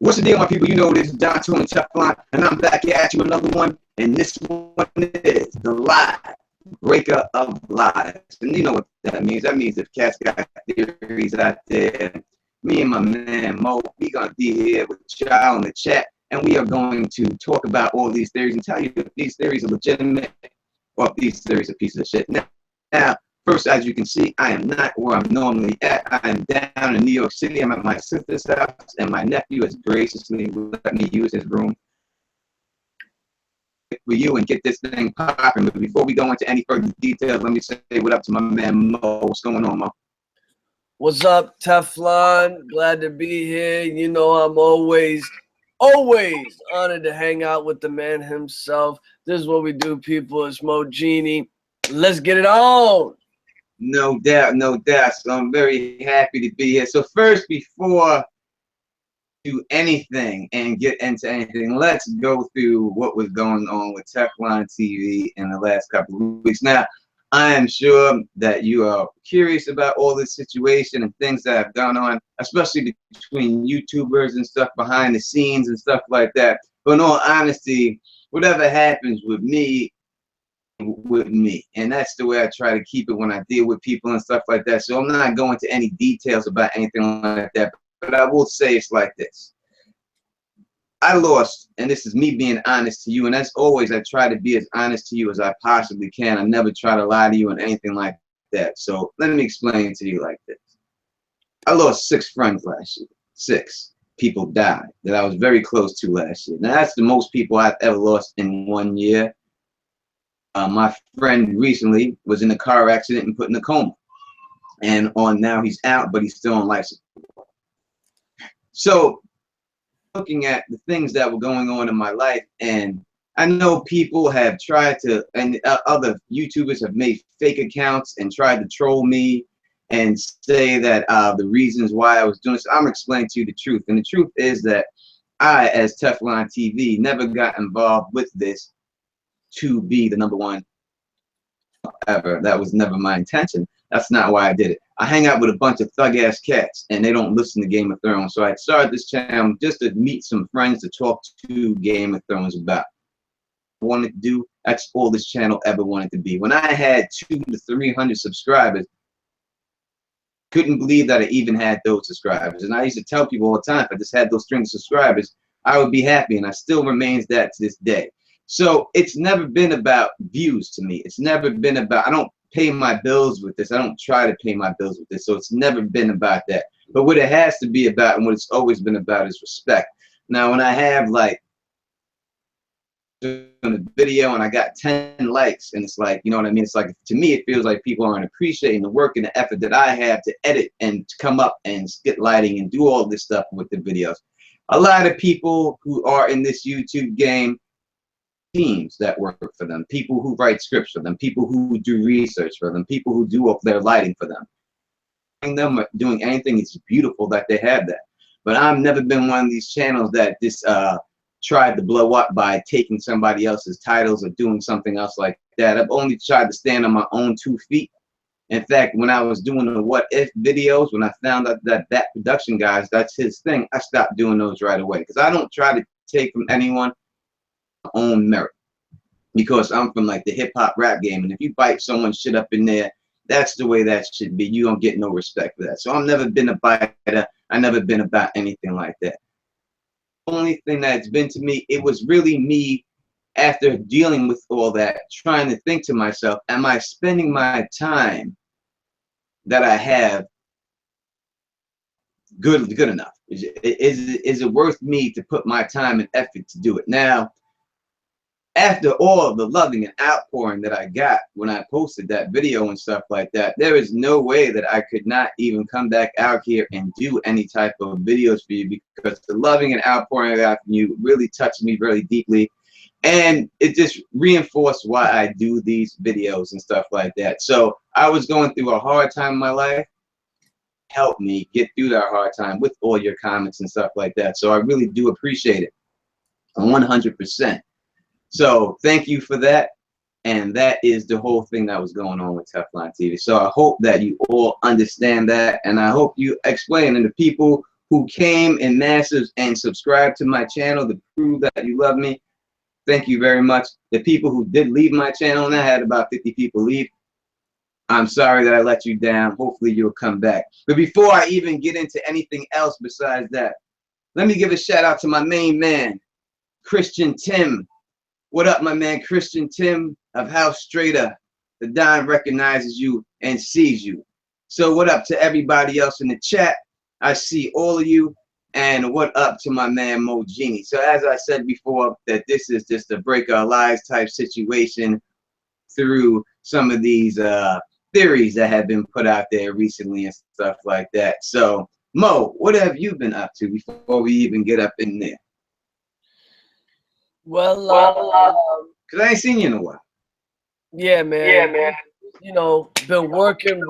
What's the deal, my people? You know this is Don Tune and Teflon, and I'm back here at you another one. And this one is the lie breaker of lies. And you know what that means? That means if cats got theories out there, me and my man Mo, we gonna be here with y'all in the chat, and we are going to talk about all these theories and tell you if these theories are legitimate or if these theories are pieces of shit. Now, first, as you can see, I am not where I'm normally at. I am down in New York City. I'm at my sister's house, and my nephew has graciously let me use his room for you and get this thing popping. But before we go into any further details, let me say what up to my man Mo. What's going on, Mo? What's up, Teflon? Glad to be here. You know I'm always honored to hang out with the man himself. This is what we do, people. It's Moejii. Let's get it on. No doubt, no doubt. So I'm very happy to be here. So first, before do anything and get into anything, let's go through what was going on with Teflon TV in the last couple of weeks. Now, I am sure that you are curious about all this situation and things that have gone on, especially between YouTubers and stuff behind the scenes and stuff like that. But in all honesty, whatever happens with me, and that's the way I try to keep it when I deal with people and stuff like that. So I'm not going into any details about anything like that, but I will say it's like this. I lost, and this is me being honest to you, and as always I try to be as honest to you as I possibly can. I never try to lie to you and anything like that. So let me explain to you like this. I lost 6 friends last year. 6 people died that I was very close to last year. Now that's the most people I've ever lost in 1 year. My friend recently was in a car accident and put in a coma, and now he's out, but he's still on life support. So looking at the things that were going on in my life, and I know people have tried to, and other YouTubers have made fake accounts and tried to troll me and say that the reasons why I was doing this. I'm explaining to you the truth, and the truth is that I, as Teflon TV, never got involved with this to be the #1 ever. That was never my intention. That's not why I did it. I hang out with a bunch of thug ass cats and they don't listen to Game of Thrones. So I started this channel just to meet some friends to talk to Game of Thrones about. What I wanted to do, that's all this channel ever wanted to be. When I had 200 to 300 subscribers, couldn't believe that I even had those subscribers. And I used to tell people all the time, if I just had those 300 subscribers, I would be happy, and I still remains that to this day. So it's never been about views to me. It's never been about, I don't pay my bills with this. I don't try to pay my bills with this. So it's never been about that. But what it has to be about, and what it's always been about, is respect. Now, when I have like doing a video and I got 10 likes, and it's like, you know what I mean? It's like, to me, it feels like people aren't appreciating the work and the effort that I have to edit and to come up and get lighting and do all this stuff with the videos. A lot of people who are in this YouTube game, teams that work for them, people who write scripts for them, people who do research for them, people who do up their lighting for them. Doing anything, it's beautiful that they have that. But I've never been one of these channels that just tried to blow up by taking somebody else's titles or doing something else like that. I've only tried to stand on my own 2 feet. In fact, when I was doing the what if videos, when I found out that production guys, that's his thing, I stopped doing those right away, because I don't try to take from anyone own merit, because I'm from like the hip-hop rap game, and if you bite someone's shit up in there, that's the way that should be. You don't get no respect for that. So I've never been a biter. I've never been about anything like that. The only thing that's been to me, it was really me, after dealing with all that, trying to think to myself, am I spending my time that I have good enough? Is it worth me to put my time and effort to do it? Now, after all the loving and outpouring that I got when I posted that video and stuff like that, there is no way that I could not even come back out here and do any type of videos for you, because the loving and outpouring I got from you really touched me really deeply, and it just reinforced why I do these videos and stuff like that. So I was going through a hard time in my life. Help me get through that hard time with all your comments and stuff like that. So I really do appreciate it 100%. So thank you for that. And that is the whole thing that was going on with Teflon TV. So I hope that you all understand that, and I hope you explain, and the people who came in masses and subscribed to my channel to prove that you love me, thank you very much. The people who did leave my channel, and I had about 50 people leave, I'm sorry that I let you down. Hopefully you'll come back. But before I even get into anything else besides that, let me give a shout out to my main man, Christian Tim. What up, my man, Christian Tim of House Rayder? The Don recognizes you and sees you. So what up to everybody else in the chat? I see all of you. And what up to my man, Moejii? So as I said before, that this is just a break our lives type situation through some of these theories that have been put out there recently and stuff like that. So, Mo, what have you been up to before we even get up in there? Well, because I ain't seen you in a while. Yeah, man. Yeah, man. You know, been working.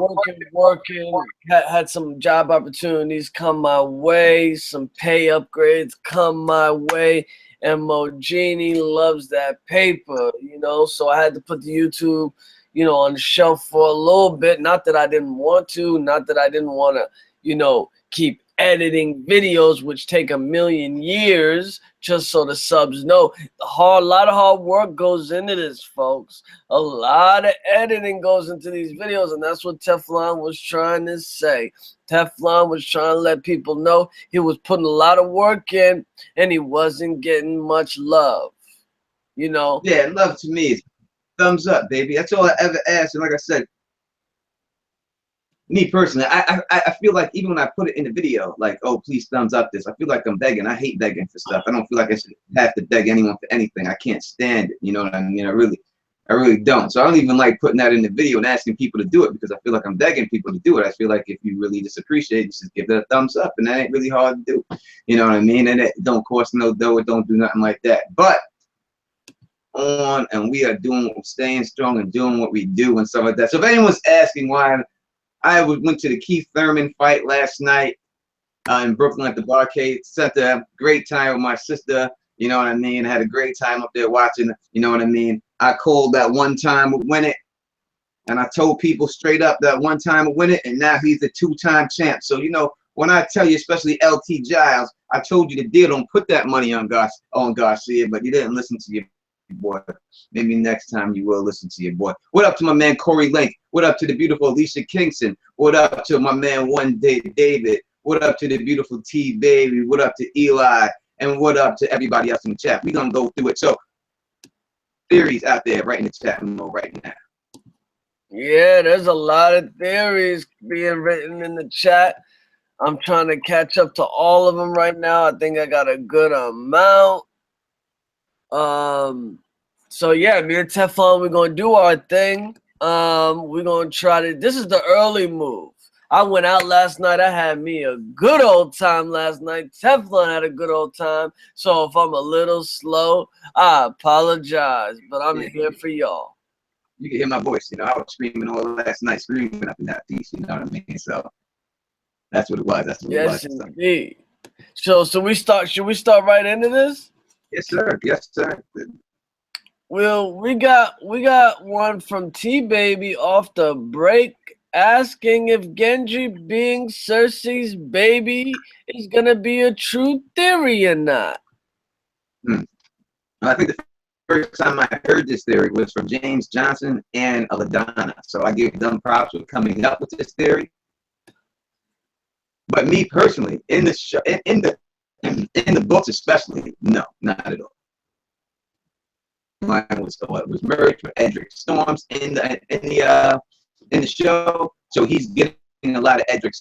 Had some job opportunities come my way, some pay upgrades come my way, and Moejii loves that paper, you know. So I had to put the YouTube, you know, on the shelf for a little bit. Not that I didn't want to, not that I didn't want to, you know, keep editing videos, which take a million years, just so the subs know. A lot of hard work goes into this, folks. A lot of editing goes into these videos, and that's what Teflon was trying to say. Teflon was trying to let people know he was putting a lot of work in, and he wasn't getting much love, you know? Yeah, love to me is thumbs up, baby. That's all I ever asked. And like I said, me personally, I feel like even when I put it in the video, like, oh, please thumbs up this, I feel like I'm begging. I hate begging for stuff. I don't feel like I should have to beg anyone for anything. I can't stand it. You know what I mean? I really don't. So I don't even like putting that in the video and asking people to do it, because I feel like I'm begging people to do it. I feel like if you really just appreciate it, just give it a thumbs up, and that ain't really hard to do. You know what I mean? And it don't cost no dough. It don't do nothing like that. But on, and we are staying strong and doing what we do and stuff like that. So if anyone's asking why I went to the Keith Thurman fight last night in Brooklyn at the Barcade. Spent a great time with my sister. You know what I mean? I had a great time up there watching. You know what I mean? I called that one time would win it, and I told people straight up that one time would win it, and now he's the two-time champ. So you know, when I tell you, especially LT Giles, I told you the deal. Don't put that money on Garcia, but you didn't listen to your boy. Maybe next time you will listen to your boy. What up to my man Corey Link? What up to the beautiful Alicia Kingston? What up to my man One Day David? What up to the beautiful T Baby? What up to Eli? And what up to everybody else in the chat? We're gonna go through it. So theories out there right in the chat right now. Yeah, there's a lot of theories being written in the chat. I'm trying to catch up to all of them right now. I think I got a good amount. So yeah, me and Teflon, we're gonna do our thing. We're gonna try to. This is the early move. I went out last night. I had me a good old time last night. Teflon had a good old time. So if I'm a little slow, I apologize. But I'm here for y'all. You can hear my voice. You know, I was screaming all last night, screaming up in that piece. You know what I mean? So that's what it was. That's what it was. Yes, indeed. So we start. Should we start right into this? Yes, sir. Yes, sir. Well, we got one from T Baby off the break, asking if Gendry being Cersei's baby is gonna be a true theory or not. I think the first time I heard this theory was from James Johnson and Aladana. So I give them props for coming up with this theory. But me personally, in the show, in the books especially, no, not at all. Mine was what was merged with Edric Storms in the show, so he's getting a lot of Edric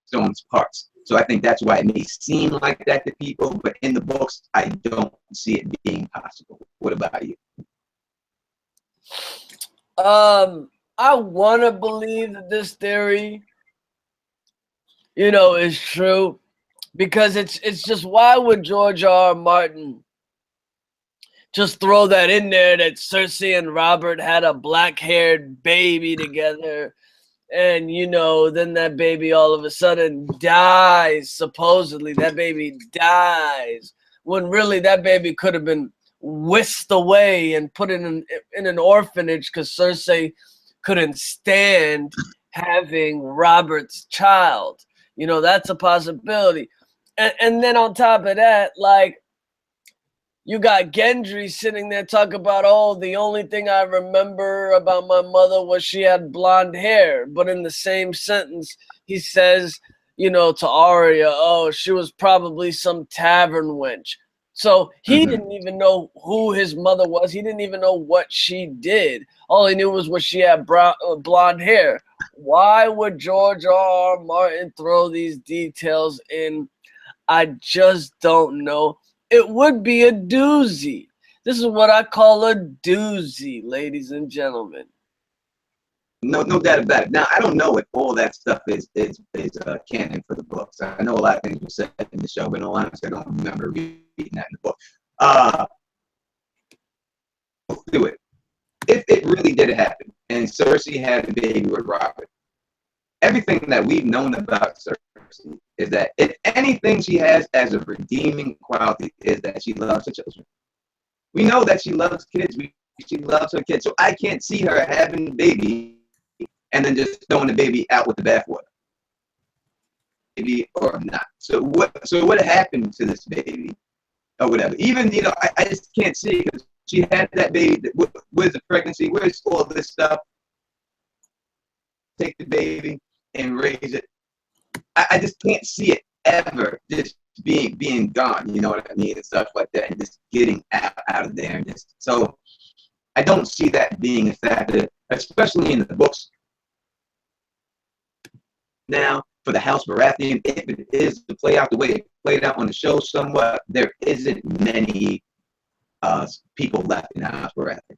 Storms parts. So I think that's why it may seem like that to people, but in the books, I don't see it being possible. What about you? I want to believe that this theory, you know, is true, because it's just, why would George R. Martin just throw that in there that Cersei and Robert had a black-haired baby together, and, you know, then that baby all of a sudden dies, supposedly. That baby dies, when really that baby could have been whisked away and put in an orphanage, because Cersei couldn't stand having Robert's child. You know, that's a possibility. And then on top of that, like, you got Gendry sitting there talking about, oh, the only thing I remember about my mother was she had blonde hair. But in the same sentence, he says, you know, to Arya, oh, she was probably some tavern wench. So he didn't even know who his mother was. He didn't even know what she did. All he knew was what she had blonde hair. Why would George R. R. Martin throw these details in? I just don't know. It would be a doozy. This is what I call a doozy, ladies and gentlemen. No doubt about it. Now, I don't know if all that stuff is canon for the books. I know a lot of things were said in the show, but in all honesty, I don't remember reading that in the book. Do it. If it really did happen, and Cersei had a baby with Robert, everything that we've known about Cersei is that if anything she has as a redeeming quality is that she loves her children. We know that she loves kids. She loves her kids. So I can't see her having a baby and then just throwing the baby out with the bathwater. Baby or not. So what happened to this baby or whatever? Even, you know, I just can't see it because she had that baby. Where's the pregnancy? Where's all this stuff? Take the baby and raise it. I just can't see it ever just being gone, you know what I mean, and stuff like that, and just getting out of there. And just, so I don't see that being a factor, especially in the books. Now, for the House Baratheon, if it is to play out the way it played out on the show somewhat, there isn't many people left in the House Baratheon.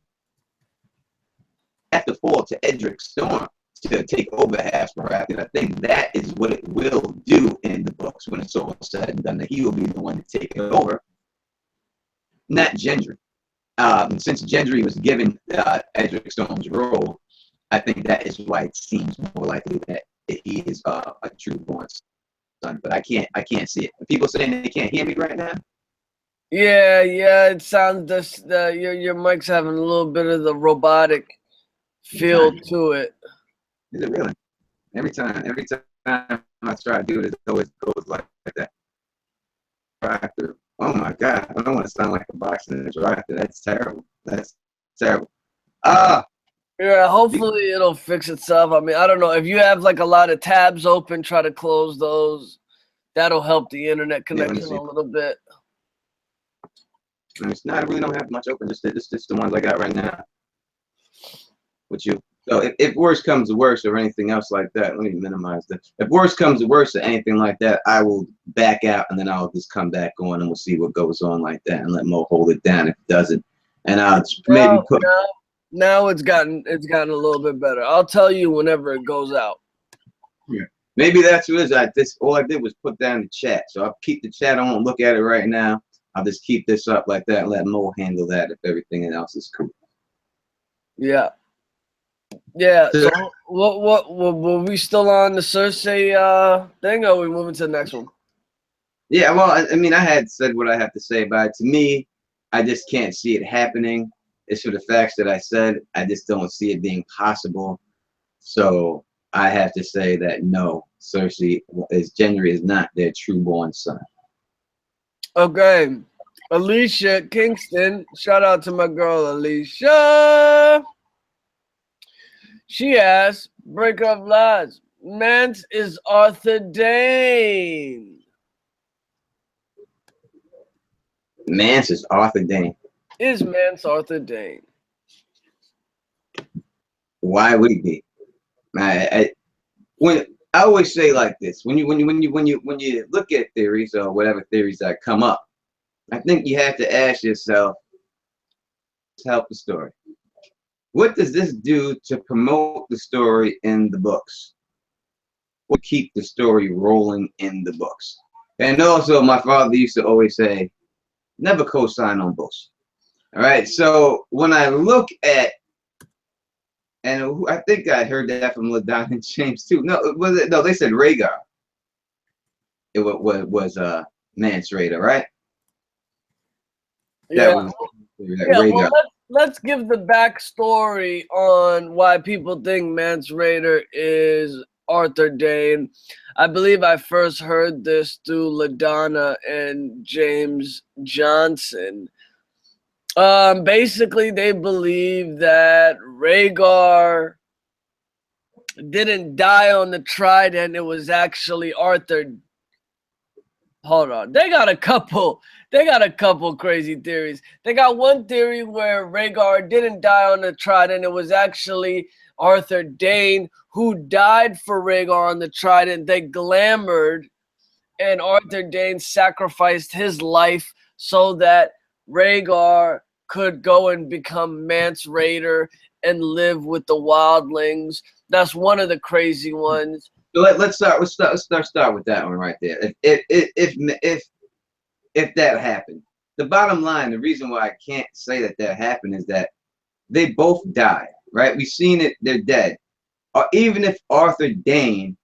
Have to fall to Edric Storm to take over House Baratheon. I think that is what it will do in the books when it's all said and done. That he will be the one to take it over, not Gendry. Since Gendry was given Edric Storm's role, I think that is why it seems more likely that he is a true born son. But I can't see it. Are people saying they can't hear me right now? Yeah, it sounds your mic's having a little bit of the robotic feel to it. Is it really? Every time I try to do it, it always goes like that. Oh my God, I don't want to sound like a boxing interactor. That's terrible. That's terrible. Yeah, hopefully it'll fix itself. I mean, I don't know. If you have like a lot of tabs open, try to close those. That'll help the internet connection a little bit. It's not, I really don't have much open. Just the ones I got right now. With you. So if worse comes to worse or anything else like that, let me minimize that. If worse comes to worse or anything like that, I will back out and then I'll just come back on and we'll see what goes on like that and let Mo hold it down if it doesn't. And I'll maybe put. Now it's gotten a little bit better. I'll tell you whenever it goes out. Yeah. Maybe that's what it is. All I did was put down the chat. So I'll keep the chat. I won't look at it right now. I'll just keep this up like that and let Mo handle that if everything else is cool. Yeah. Yeah. So what were we still on the Cersei thing, or are we moving to the next one? Yeah, well, I mean, I had said what I have to say about it. To me, I just can't see it happening. It's for the facts that I said. I just don't see it being possible. So I have to say that no, Cersei Gendry is not their true-born son. Okay. Alicia Kingston. Shout out to my girl Alicia. She asked, break up lies. Mance is Arthur Dayne. Mance is Arthur Dayne. Is Mance Arthur Dayne? Why would he be? When I always say like this, when you look at theories or whatever theories that come up, I think you have to ask yourself, help the story. What does this do to promote the story in the books? What keep the story rolling in the books? And also, my father used to always say, never co-sign on books. All right. So when I look at, and I think I heard that from LaDon and James too. No, no, they said Rhaegar. It was Mance Rayder, right? Yeah. Rhaegar. Well, let's give the backstory on why people think Mance Rayder is Arthur Dayne. I believe I first heard this through LaDonna and James Johnson. Basically, they believe that Rhaegar didn't die on the trident. It was actually Arthur. Hold on. They got a couple crazy theories. They got one theory where Rhaegar didn't die on the trident. It was actually Arthur Dayne who died for Rhaegar on the trident. They glamored, and Arthur Dayne sacrificed his life so that Rhaegar could go and become Mance Rayder and live with the wildlings. That's one of the crazy ones. So let's start with that one right there. If that happened, the bottom line, the reason why I can't say that happened is that they both died, right? We've seen it; they're dead. Or even if Arthur Dayne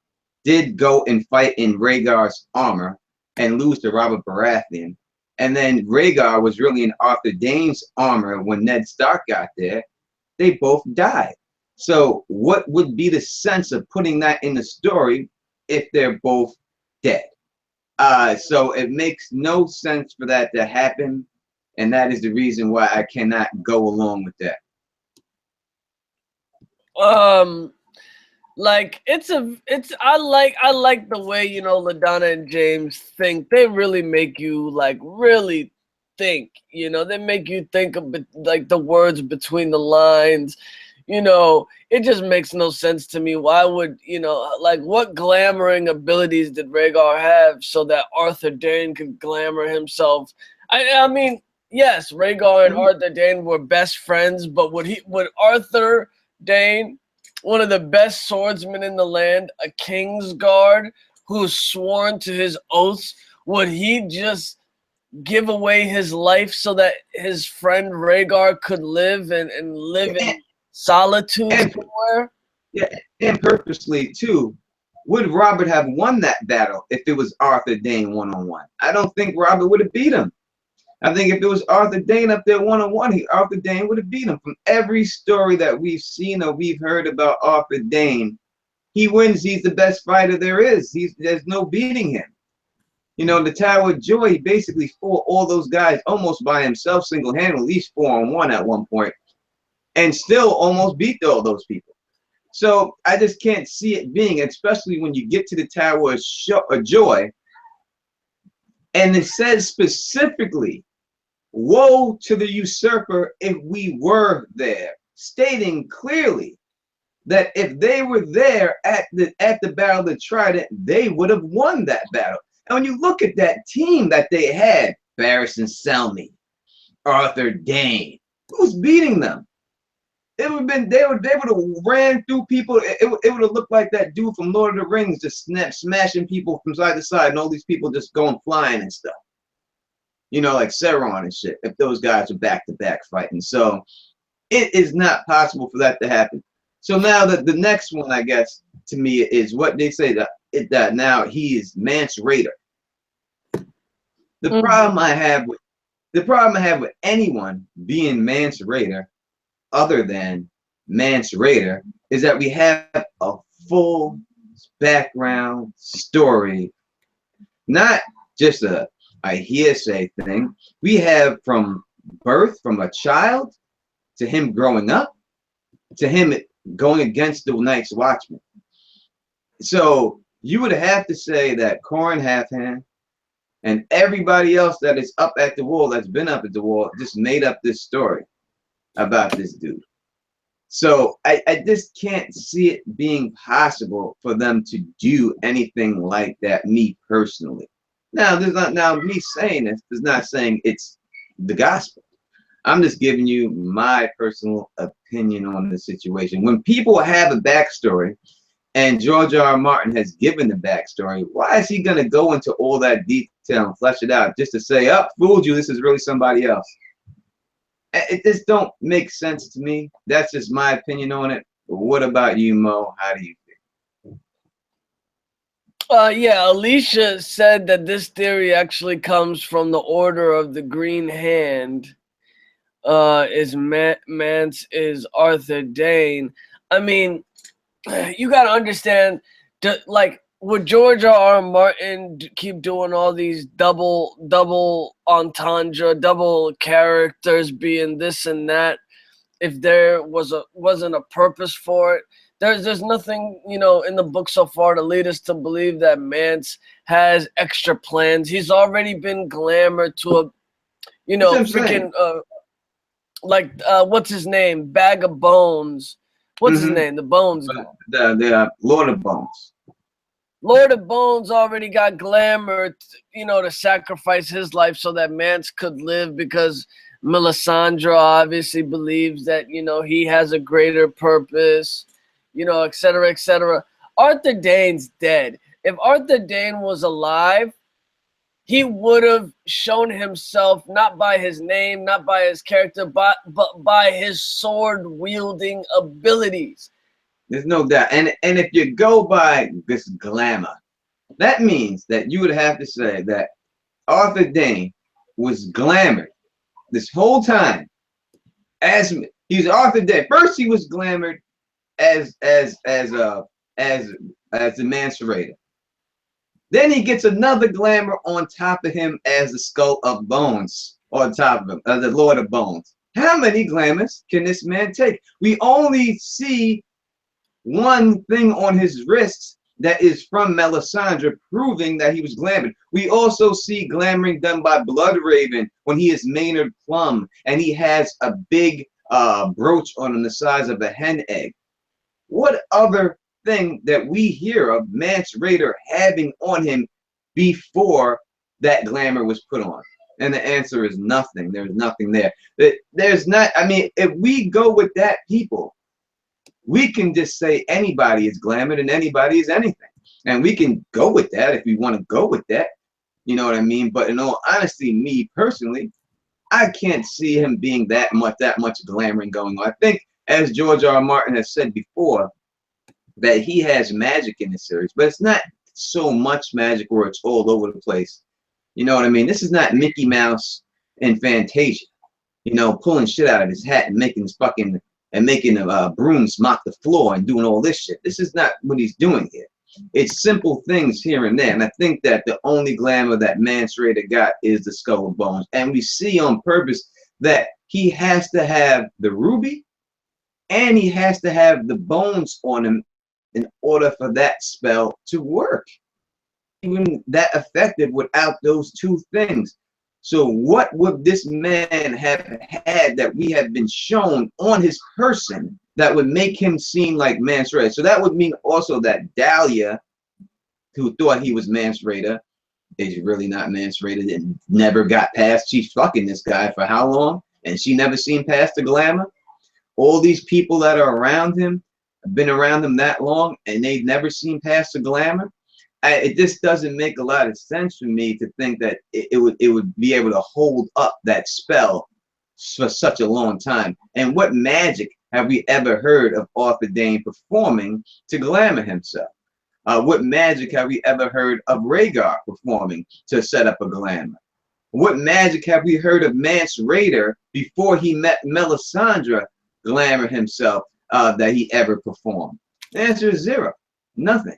did go and fight in Rhaegar's armor and lose to Robert Baratheon, and then Rhaegar was really in Arthur Dayne's armor when Ned Stark got there, they both died. So what would be the sense of putting that in the story if they're both dead? So it makes no sense for that to happen, and that is the reason why I cannot go along with that. Like I like the way, you know, LaDonna and James think. They really make you like really think, you know, they make you think of like the words between the lines. You know, it just makes no sense to me. Why would, you know, like what glamoring abilities did Rhaegar have so that Arthur Dayne could glamour himself? I mean, yes, Rhaegar and Arthur Dayne were best friends, but would Arthur Dayne, one of the best swordsmen in the land, a Kingsguard who's sworn to his oaths, would he just give away his life so that his friend Rhaegar could live and live in solitude somewhere? Yeah, and purposely too. Would Robert have won that battle if it was Arthur Dayne one-on-one? I don't think Robert would have beat him. I think if it was Arthur Dayne up there one-on-one, Arthur Dayne would have beat him. From every story that we've seen or we've heard about Arthur Dayne, he wins. He's the best fighter there is. There's no beating him. You know, the Tower of Joy, he basically fought all those guys almost by himself, single-handedly, at least 4-on-1 at one point, and still almost beat all those people. So I just can't see it being, especially when you get to the Tower of Joy, and it says specifically, "Woe to the usurper if we were there," stating clearly that if they were there at the Battle of the Trident, they would have won that battle. And when you look at that team that they had, Barristan Selmy, Arthur Dayne, who's beating them? It would have been they would have ran through people. It would have looked like that dude from Lord of the Rings, just smashing people from side to side, and all these people just going flying and stuff. You know, like Sauron and shit. If those guys are back to back fighting, so it is not possible for that to happen. So now that the next one, I guess, to me is what they say that now he is Mance Rayder. The problem I have with anyone being Mance Rayder, other than Mance Rayder, is that we have a full background story, not just a hearsay thing. We have from birth, from a child, to him growing up, to him going against the Night's Watchman. So you would have to say that Qhorin Halfhand and everybody else that is up at the wall, that's been up at the wall, just made up this story about this dude. So I just can't see it being possible for them to do anything like that, me personally. Now, me saying this is not saying it's the gospel. I'm just giving you my personal opinion on the situation. When people have a backstory, and George R. R. Martin has given the backstory, why is he going to go into all that detail and flesh it out just to say, "Oh, fooled you, this is really somebody else"? It just don't make sense to me. That's just my opinion on it. But what about you, Mo? How do you think? Yeah, Alicia said that this theory actually comes from the Order of the Green Hand. Mance is Arthur Dayne. I mean, you got to understand, Like, would George R. Martin keep doing all these double entendre, double characters being this and that if there wasn't a purpose for it? There's nothing, you know, in the book so far to lead us to believe that Mance has extra plans. He's already been glamored to a, you know, freaking what's his name? Bag of Bones. What's his name? The Bones guy. The Lord of Bones. Lord of Bones already got glamour, you know, to sacrifice his life so that Mance could live, because Melisandre obviously believes that, you know, he has a greater purpose, you know, et cetera, et cetera. Arthur Dayne's dead. If Arthur Dayne was alive, he would have shown himself not by his name, not by his character, but by his sword-wielding abilities. There's no doubt. And if you go by this glamour, that means that you would have to say that Arthur Dayne was glamored this whole time as he's Arthur Dayne. First, he was glamored as the Mance Rayder. Then he gets another glamour on top of him as the Skull of Bones on top of him, the Lord of Bones. How many glamours can this man take? We only see one thing on his wrists that is from Melisandre, proving that he was glamored. We also see glamoring done by Bloodraven when he is Maynard Plum and he has a big brooch on him the size of a hen egg. What other thing that we hear of Mance Rayder having on him before that glamour was put on? And the answer is nothing. There's nothing there. There's not, I mean, if we go with that, people, we can just say anybody is glamored and anybody is anything. And we can go with that if we want to go with that. You know what I mean? But in all honesty, me personally, I can't see him being that much glamoring going on. I think, as George R. Martin has said before, that he has magic in this series, but it's not so much magic where it's all over the place. You know what I mean? This is not Mickey Mouse and Fantasia, you know, pulling shit out of his hat and making brooms mop the floor and doing all this shit. This is not what he's doing here. It's simple things here and there. And I think that the only glamour that Mance Rayder got is the Skull of Bones. And we see on purpose that he has to have the ruby and he has to have the bones on him in order for that spell to work. Even that effective without those two things. So what would this man have had that we have been shown on his person that would make him seem like Mance Rayder? So that would mean also that Dahlia, who thought he was Mance Rayder, is really not Mance Rayder, and never got past. She's fucking this guy for how long? And she never seen past the glamour. All these people that are around him have been around him that long, and they've never seen past the glamour. It just doesn't make a lot of sense for me to think that it would be able to hold up that spell for such a long time. And what magic have we ever heard of Arthur Dayne performing to glamour himself? What magic have we ever heard of Rhaegar performing to set up a glamour? What magic have we heard of Mance Rayder before he met Melisandre glamour himself that he ever performed? The answer is zero. Nothing.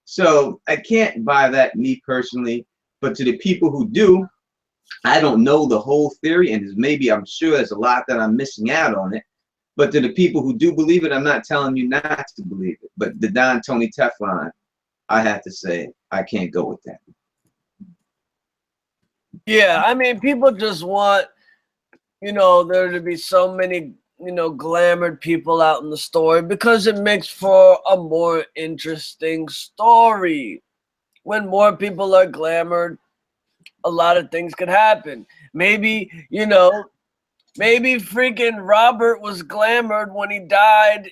So I can't buy that, me personally. But to the people who do, I don't know the whole theory, and maybe I'm sure there's a lot that I'm missing out on it. But to the people who do believe it, I'm not telling you not to believe it. But the Don Tony Teflon, I have to say, I can't go with that. Yeah, I mean, people just want, you know, there to be so many, you know, glamored people out in the story because it makes for a more interesting story. When more people are glamored, a lot of things could happen. Maybe, you know, maybe freaking Robert was glamored when he died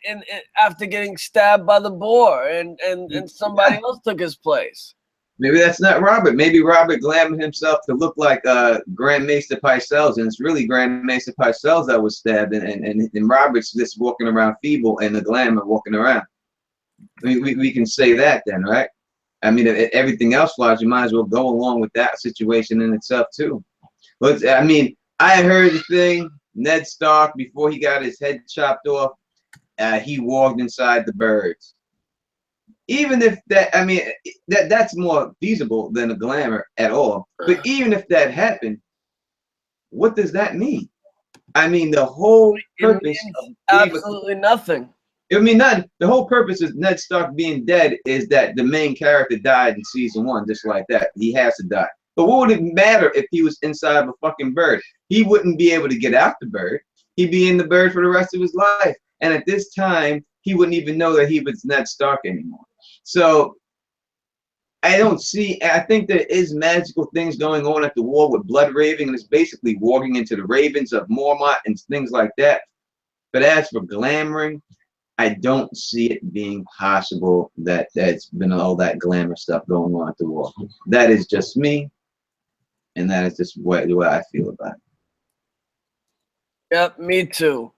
in after getting stabbed by the boar, and somebody else took his place. Maybe that's not Robert. Maybe Robert glamored himself to look like Grand Maester Pycelles, and it's really Grand Maester Pycelles that was stabbed, and Robert's just walking around feeble and the glamour walking around. I mean, we can say that then, right? I mean, if everything else flies, you might as well go along with that situation in itself too. But I mean, I heard the thing, Ned Stark, before he got his head chopped off, he walked inside the birds. even if that, I mean, that's more feasible than a glamour at all. But even if that happened, what does that mean? I mean, the whole purpose of absolutely nothing. I mean, none. The whole purpose of Ned Stark being dead is that the main character died in season 1, just like that. He has to die. But what would it matter if he was inside of a fucking bird? He wouldn't be able to get out the bird. He'd be in the bird for the rest of his life. And at this time, he wouldn't even know that he was Ned Stark anymore. So I don't see. I think there is magical things going on at the war with Blood Raving, and it's basically walking into the ravens of Mormont and things like that. But as for glamoring, I don't see it being possible that that's been all that glamour stuff going on at the war. That is just me, and that is just the way I feel about it. Yep, me too.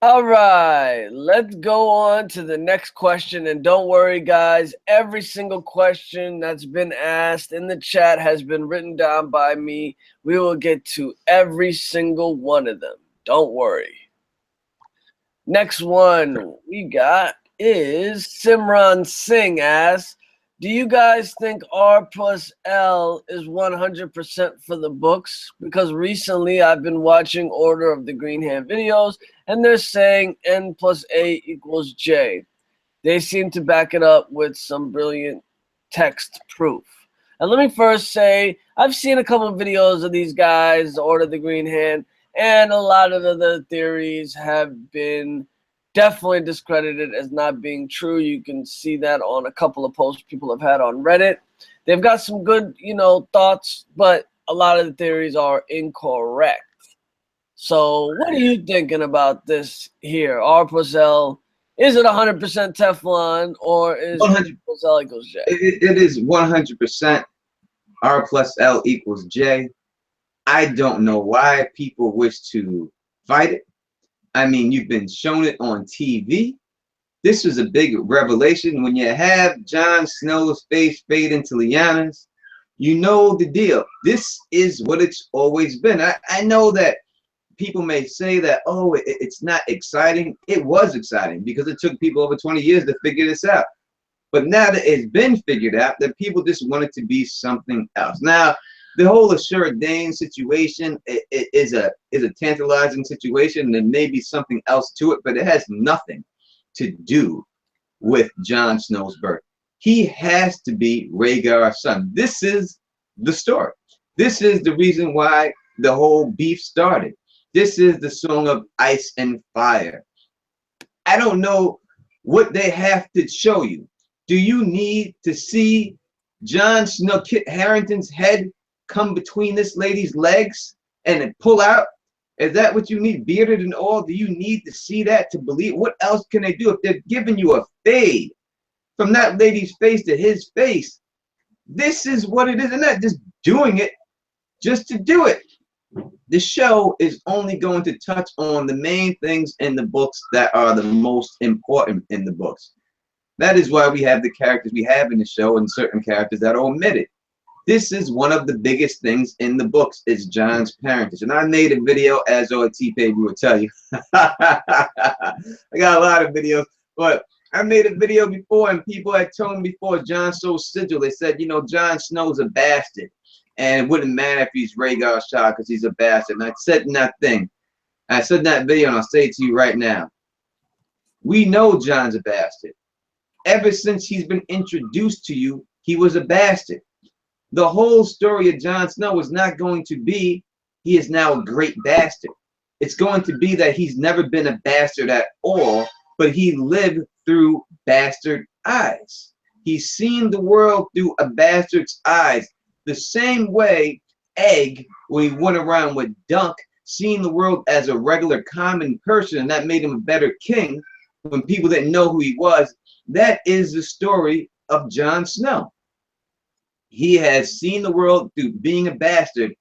All right, let's go on to the next question. And don't worry, guys, every single question that's been asked in the chat has been written down by me. We will get to every single one of them. Don't worry. Next one we got is Simran Singh asks, do you guys think R+L is 100% for the books? Because recently I've been watching Order of the Green Hand videos, and they're saying N+A=J. They seem to back it up with some brilliant text proof. And let me first say, I've seen a couple of videos of these guys, Order of the Green Hand, and a lot of the theories have been definitely discredited as not being true. You can see that on a couple of posts people have had on Reddit. They've got some good, thoughts, but a lot of the theories are incorrect. So what are you thinking about this here? R+L, is it 100% Teflon, or is R+L=J? It is 100% R+L=J. I don't know why people wish to fight it. I mean, you've been shown it on TV. This was a big revelation. When you have Jon Snow's face fade into Lyanna's, you know the deal. This is what it's always been. I know that people may say that, oh, it's not exciting. It was exciting because it took people over 20 years to figure this out. But now that it's been figured out, that people just want it to be something else. Now, the whole Assured Dayne situation is a tantalizing situation, and there may be something else to it, but it has nothing to do with Jon Snow's birth. He has to be Rhaegar's son. This is the story. This is the reason why the whole beef started. This is the Song of Ice and Fire. I don't know what they have to show you. Do you need to see Jon Snow, Kit Harington's head come between this lady's legs and then pull out? Is that what you need, bearded and all? Do you need to see that to believe? What else can they do if they're giving you a fade from that lady's face to his face? This is what it is. They're not just doing it just to do it. The show is only going to touch on the main things in the books that are the most important in the books. That is why we have the characters we have in the show and certain characters that are omitted. This is one of the biggest things in the books, is Jon's parentage. And I made a video, as T-Baby will tell you. I got a lot of videos, but I made a video before, and people had told me before Jon Snow's sigil, they said, Jon Snow's a bastard, and it wouldn't matter if he's Rhaegar's child because he's a bastard. And I said in that thing, I said in that video, and I'll say it to you right now, we know Jon's a bastard. Ever since he's been introduced to you, he was a bastard. The whole story of Jon Snow is not going to be he is now a great bastard. It's going to be that he's never been a bastard at all, but he lived through bastard eyes. He's seen the world through a bastard's eyes. The same way Egg, when he went around with Dunk, seeing the world as a regular common person, and that made him a better king when people didn't know who he was. That is the story of Jon Snow. He has seen the world through being a bastard,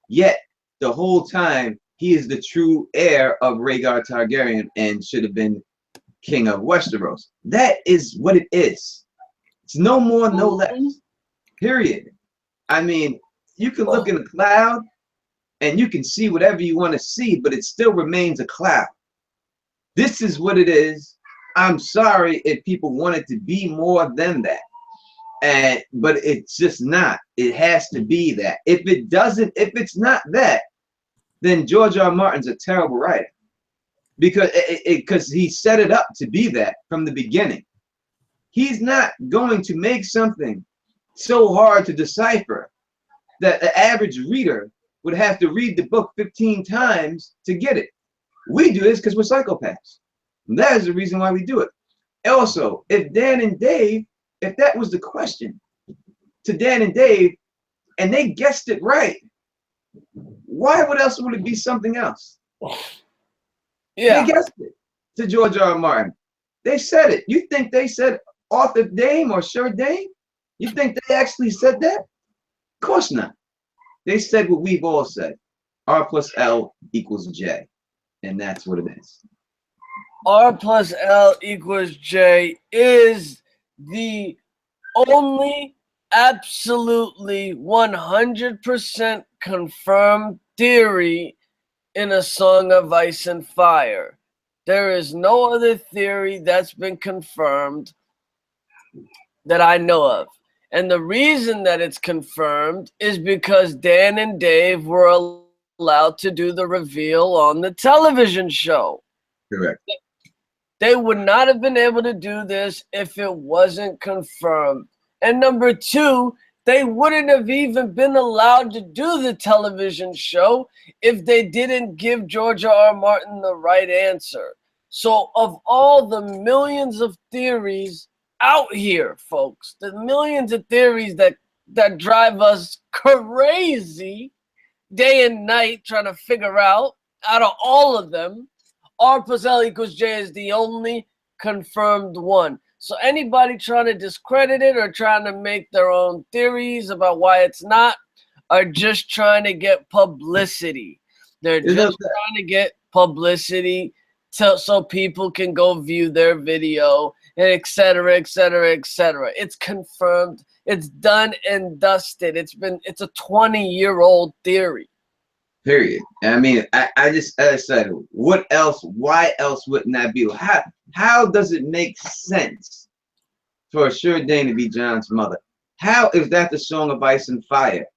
yet the whole time he is the true heir of Rhaegar Targaryen and should have been king of Westeros. That is what it is. It's no more, no less. Period. I mean, you can look in a cloud and you can see whatever you want to see, but it still remains a cloud. This is what it is. I'm sorry if people want it to be more than that. But it's just not. It has to be that. If it's not that, then George R. R. Martin's a terrible writer. Because he set it up to be that from the beginning. He's not going to make something so hard to decipher that the average reader would have to read the book 15 times to get it. We do this because we're psychopaths. And that is the reason why we do it. Also, if Dan and Dave, if that was the question to Dan and Dave, and they guessed it right, why else would it be something else? Yeah. They guessed it to George R. R. Martin. They said it. You think they said author Dayne or Sir Dayne? You think they actually said that? Of course not. They said what we've all said. R plus L equals J. And that's what it is. R plus L equals J is the only absolutely 100% confirmed theory in A Song of Ice and Fire. There is no other theory that's been confirmed that I know of. And the reason that it's confirmed is because Dan and Dave were allowed to do the reveal on the television show. Correct. They would not have been able to do this if it wasn't confirmed. And number two, they wouldn't have even been allowed to do the television show if they didn't give George R. R. Martin the right answer. So of all the millions of theories out here, folks, the millions of theories that drive us crazy day and night trying to figure out of all of them, R plus L equals J is the only confirmed one. So anybody trying to discredit it or trying to make their own theories about why it's not are just trying to get publicity. They're just trying to get publicity so people can go view their video, and et cetera, et cetera, et cetera. It's confirmed. It's done and dusted. It's a 20-year-old theory. Period. I mean, I just, as I said, what else? Why else wouldn't that be? How does it make sense for Sir Dayne to be Jon's mother? How is that the Song of Ice and Fire?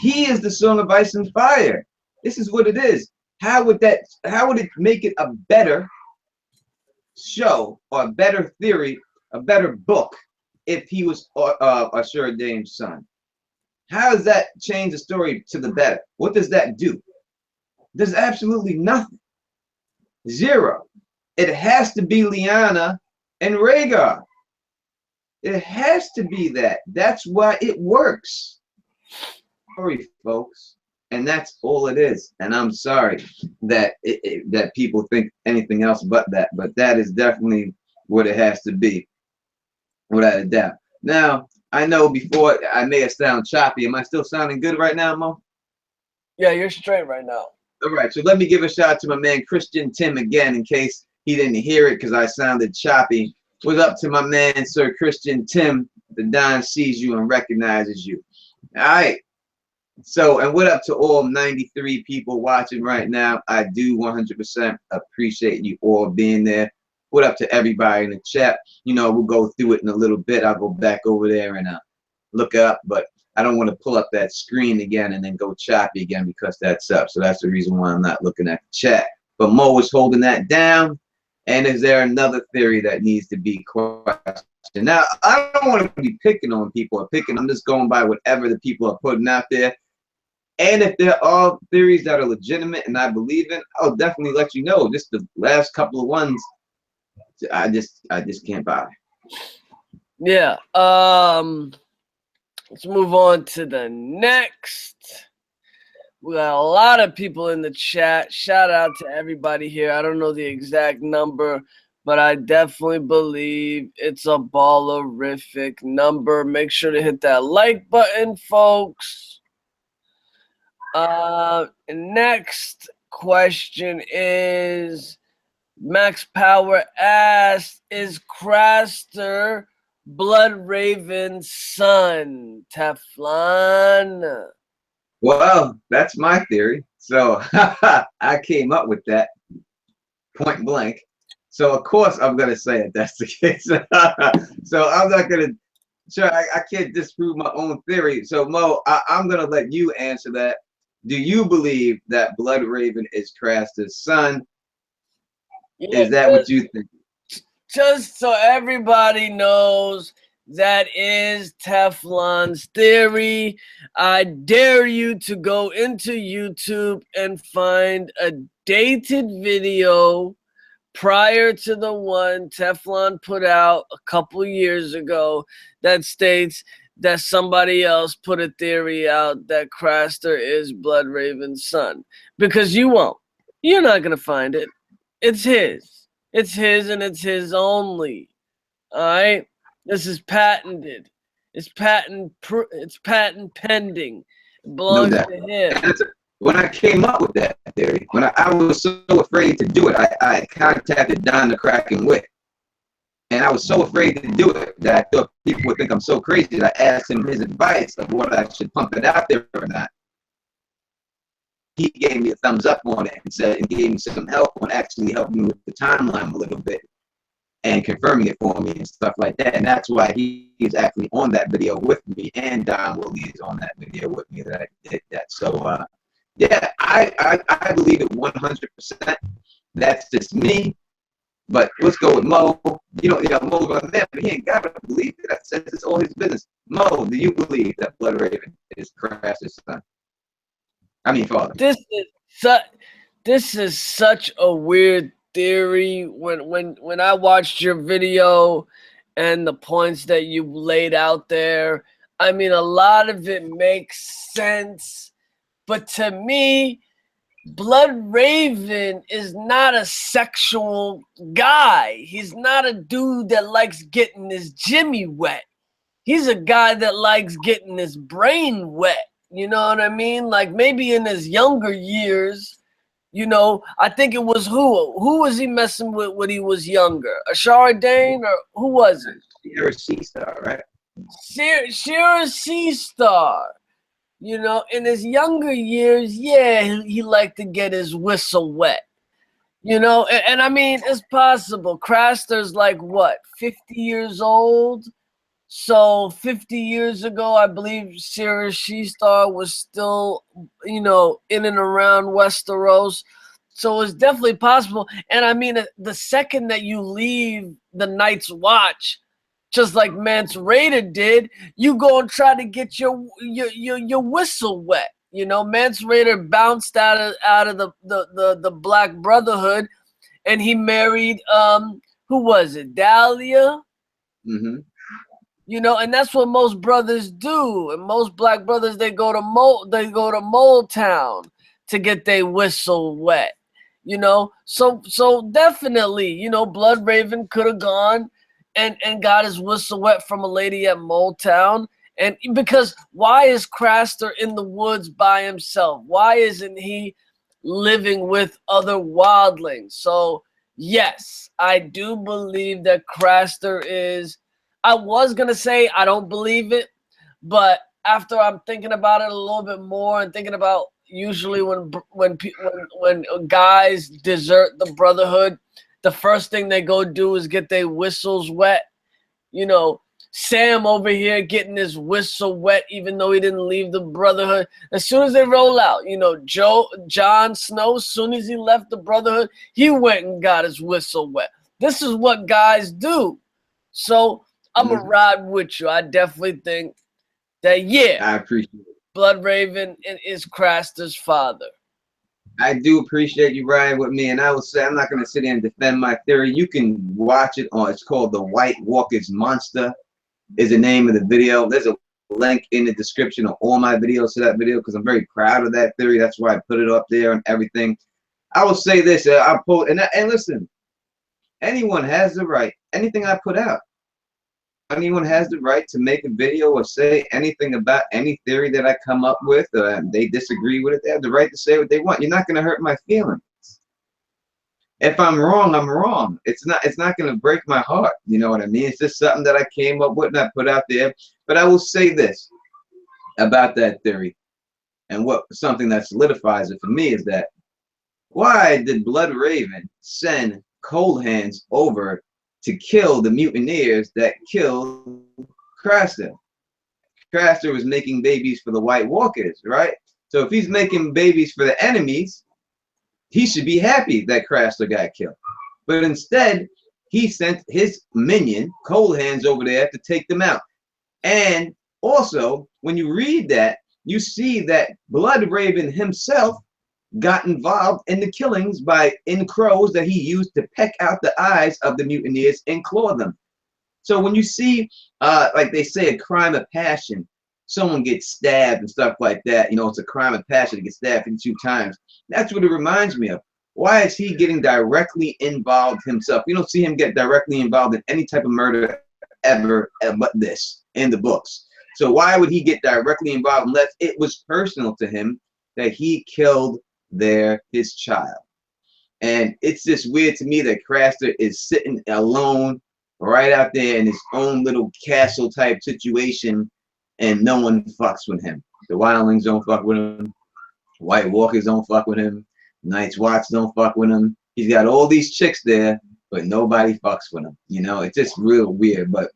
He is the Song of Ice and Fire. This is what it is. How would it make it a better show or a better theory, a better book if he was Sir Dayne's son? How does that change the story to the better? What does that do? There's absolutely nothing. Zero. It has to be Lyanna and Rhaegar. It has to be that. That's why it works. Sorry, folks. And that's all it is. And I'm sorry that that people think anything else but that. But that is definitely what it has to be, without a doubt. Now, I know before I may have sound choppy. Am I still sounding good right now, Mo? Yeah, you're straight right now. All right. So let me give a shout out to my man Christian Tim again, in case he didn't hear it because I sounded choppy. What's up to my man, Sir Christian Tim? The Don sees you and recognizes you. All right. So, and what up to all 93 people watching right now? I do 100% appreciate you all being there. What up to everybody in the chat? You know, we'll go through it in a little bit. I'll go back over there and look up, but I don't want to pull up that screen again and then go choppy again because that's up. So that's the reason why I'm not looking at the chat. But Mo is holding that down. And is there another theory that needs to be questioned? Now, I don't want to be picking on people or picking. I'm just going by whatever the people are putting out there. And if there are theories that are legitimate and I believe in, I'll definitely let you know. Just the last couple of ones, I just can't buy. Yeah. Let's move on to the next. We got a lot of people in the chat. Shout out to everybody here. I don't know the exact number, but I definitely believe it's a ballerific number. Make sure to hit that like button, folks. Next question is Max Power asked, is Craster Blood Raven's son? Teflon. Well, that's my theory. So I came up with that point blank. So of course I'm gonna say it. That's the case. So I'm not gonna try. I can't disprove my own theory. So Mo, I'm gonna let you answer that. Do you believe that Blood Raven is Craster's son? Yeah, Is that what you think? just so everybody knows, that is Teflon's theory. I dare you to go into YouTube and find a dated video prior to the one Teflon put out a couple years ago that states that somebody else put a theory out that Craster is Blood Raven's son. Because you won't. You're not going to find it. It's his. It's his and it's his only. All right? This is patented. It's patent pending. It belongs to him. When I came up with that theory, when I was so afraid to do it, I contacted Don the Kraken Wick. And I was so afraid to do it that I thought people would think I'm so crazy that I asked him his advice of what I should pump it out there or not. He gave me a thumbs up on it and gave me some help on actually helping me with the timeline a little bit and confirming it for me and stuff like that. And that's why he is actually on that video with me, and Don Willie is on that video with me that I did that. So yeah, I believe it 100%. That's just me. But let's go with Mo. You know, Mo's a man, but he ain't got to believe it. That's it's all his business. Mo, do you believe that Blood Raven is Craster's son? I mean, father. This is such a weird theory. When I watched your video and the points that you laid out there, I mean, a lot of it makes sense. But to me, Blood Raven is not a sexual guy. He's not a dude that likes getting his Jimmy wet. He's a guy that likes getting his brain wet. You know what I mean? Like maybe in his younger years, you know, I think it was who was he messing with when he was younger? Ashara Dayne, or who was it? Shira Seastar, right? Shira Seastar. You know, in his younger years, yeah, he liked to get his whistle wet. You know, and I mean, it's possible. Craster's like, what, 50 years old? So 50 years ago, I believe Shira Seastar was still, you know, in and around Westeros. So it's definitely possible. And I mean, the second that you leave the Night's Watch, just like Mance Rayder did, you go and try to get your whistle wet. You know, Mance Rayder bounced out of the Black Brotherhood, and he married who was it? Dahlia. Mm-hmm. You know, and that's what most brothers do. And most black brothers, they go to Mole Town to get their whistle wet. You know, so definitely, you know, Blood Raven could have gone and got his whistle wet from a lady at Mole Town. And because why is Craster in the woods by himself? Why isn't he living with other wildlings? So yes, I do believe that Craster is. I was gonna say I don't believe it, but after I'm thinking about it a little bit more and thinking about usually when guys desert the Brotherhood, the first thing they go do is get their whistles wet. You know, Sam over here getting his whistle wet, even though he didn't leave the Brotherhood. As soon as they roll out, you know, Jon Snow, as soon as he left the Brotherhood, he went and got his whistle wet. This is what guys do. So I'm going to ride with you. I definitely think that, yeah, I appreciate it. Blood Raven is Craster's father. I do appreciate you riding with me, and I will say I'm not going to sit here and defend my theory. You can watch it on. It's called The White Walker's Monster. Is the name of the video. There's a link in the description of all my videos to that video because I'm very proud of that theory. That's why I put it up there and everything. I will say this: I pull and listen. Anyone has the right. Anything I put out. Anyone has the right to make a video or say anything about any theory that I come up with. They disagree with it. They have the right to say what they want. You're not going to hurt my feelings. If I'm wrong, I'm wrong. It's not going to break my heart. You know what I mean? It's just something that I came up with and I put out there. But I will say this about that theory, and something that solidifies it for me is that why did Blood Raven send cold hands over to kill the mutineers that killed Craster. Craster was making babies for the White Walkers, right? So if he's making babies for the enemies, he should be happy that Craster got killed. But instead, he sent his minion, Cold Hands, over there to take them out. And also, when you read that, you see that Blood Raven himself got involved in the killings in crows that he used to peck out the eyes of the mutineers and claw them. So when you see, like they say, a crime of passion, someone gets stabbed and stuff like that, you know, it's a crime of passion to get stabbed 52 times. That's what it reminds me of. Why is he getting directly involved himself? You don't see him get directly involved in any type of murder ever but this in the books. So why would he get directly involved unless it was personal to him that he killed his child? And it's just weird to me that Craster is sitting alone right out there in his own little castle type situation, and no one fucks with him. The wildlings don't fuck with him. White Walkers don't fuck with him. Night's Watch don't fuck with him. He's got all these chicks there, but nobody fucks with him. You know, it's just real weird. But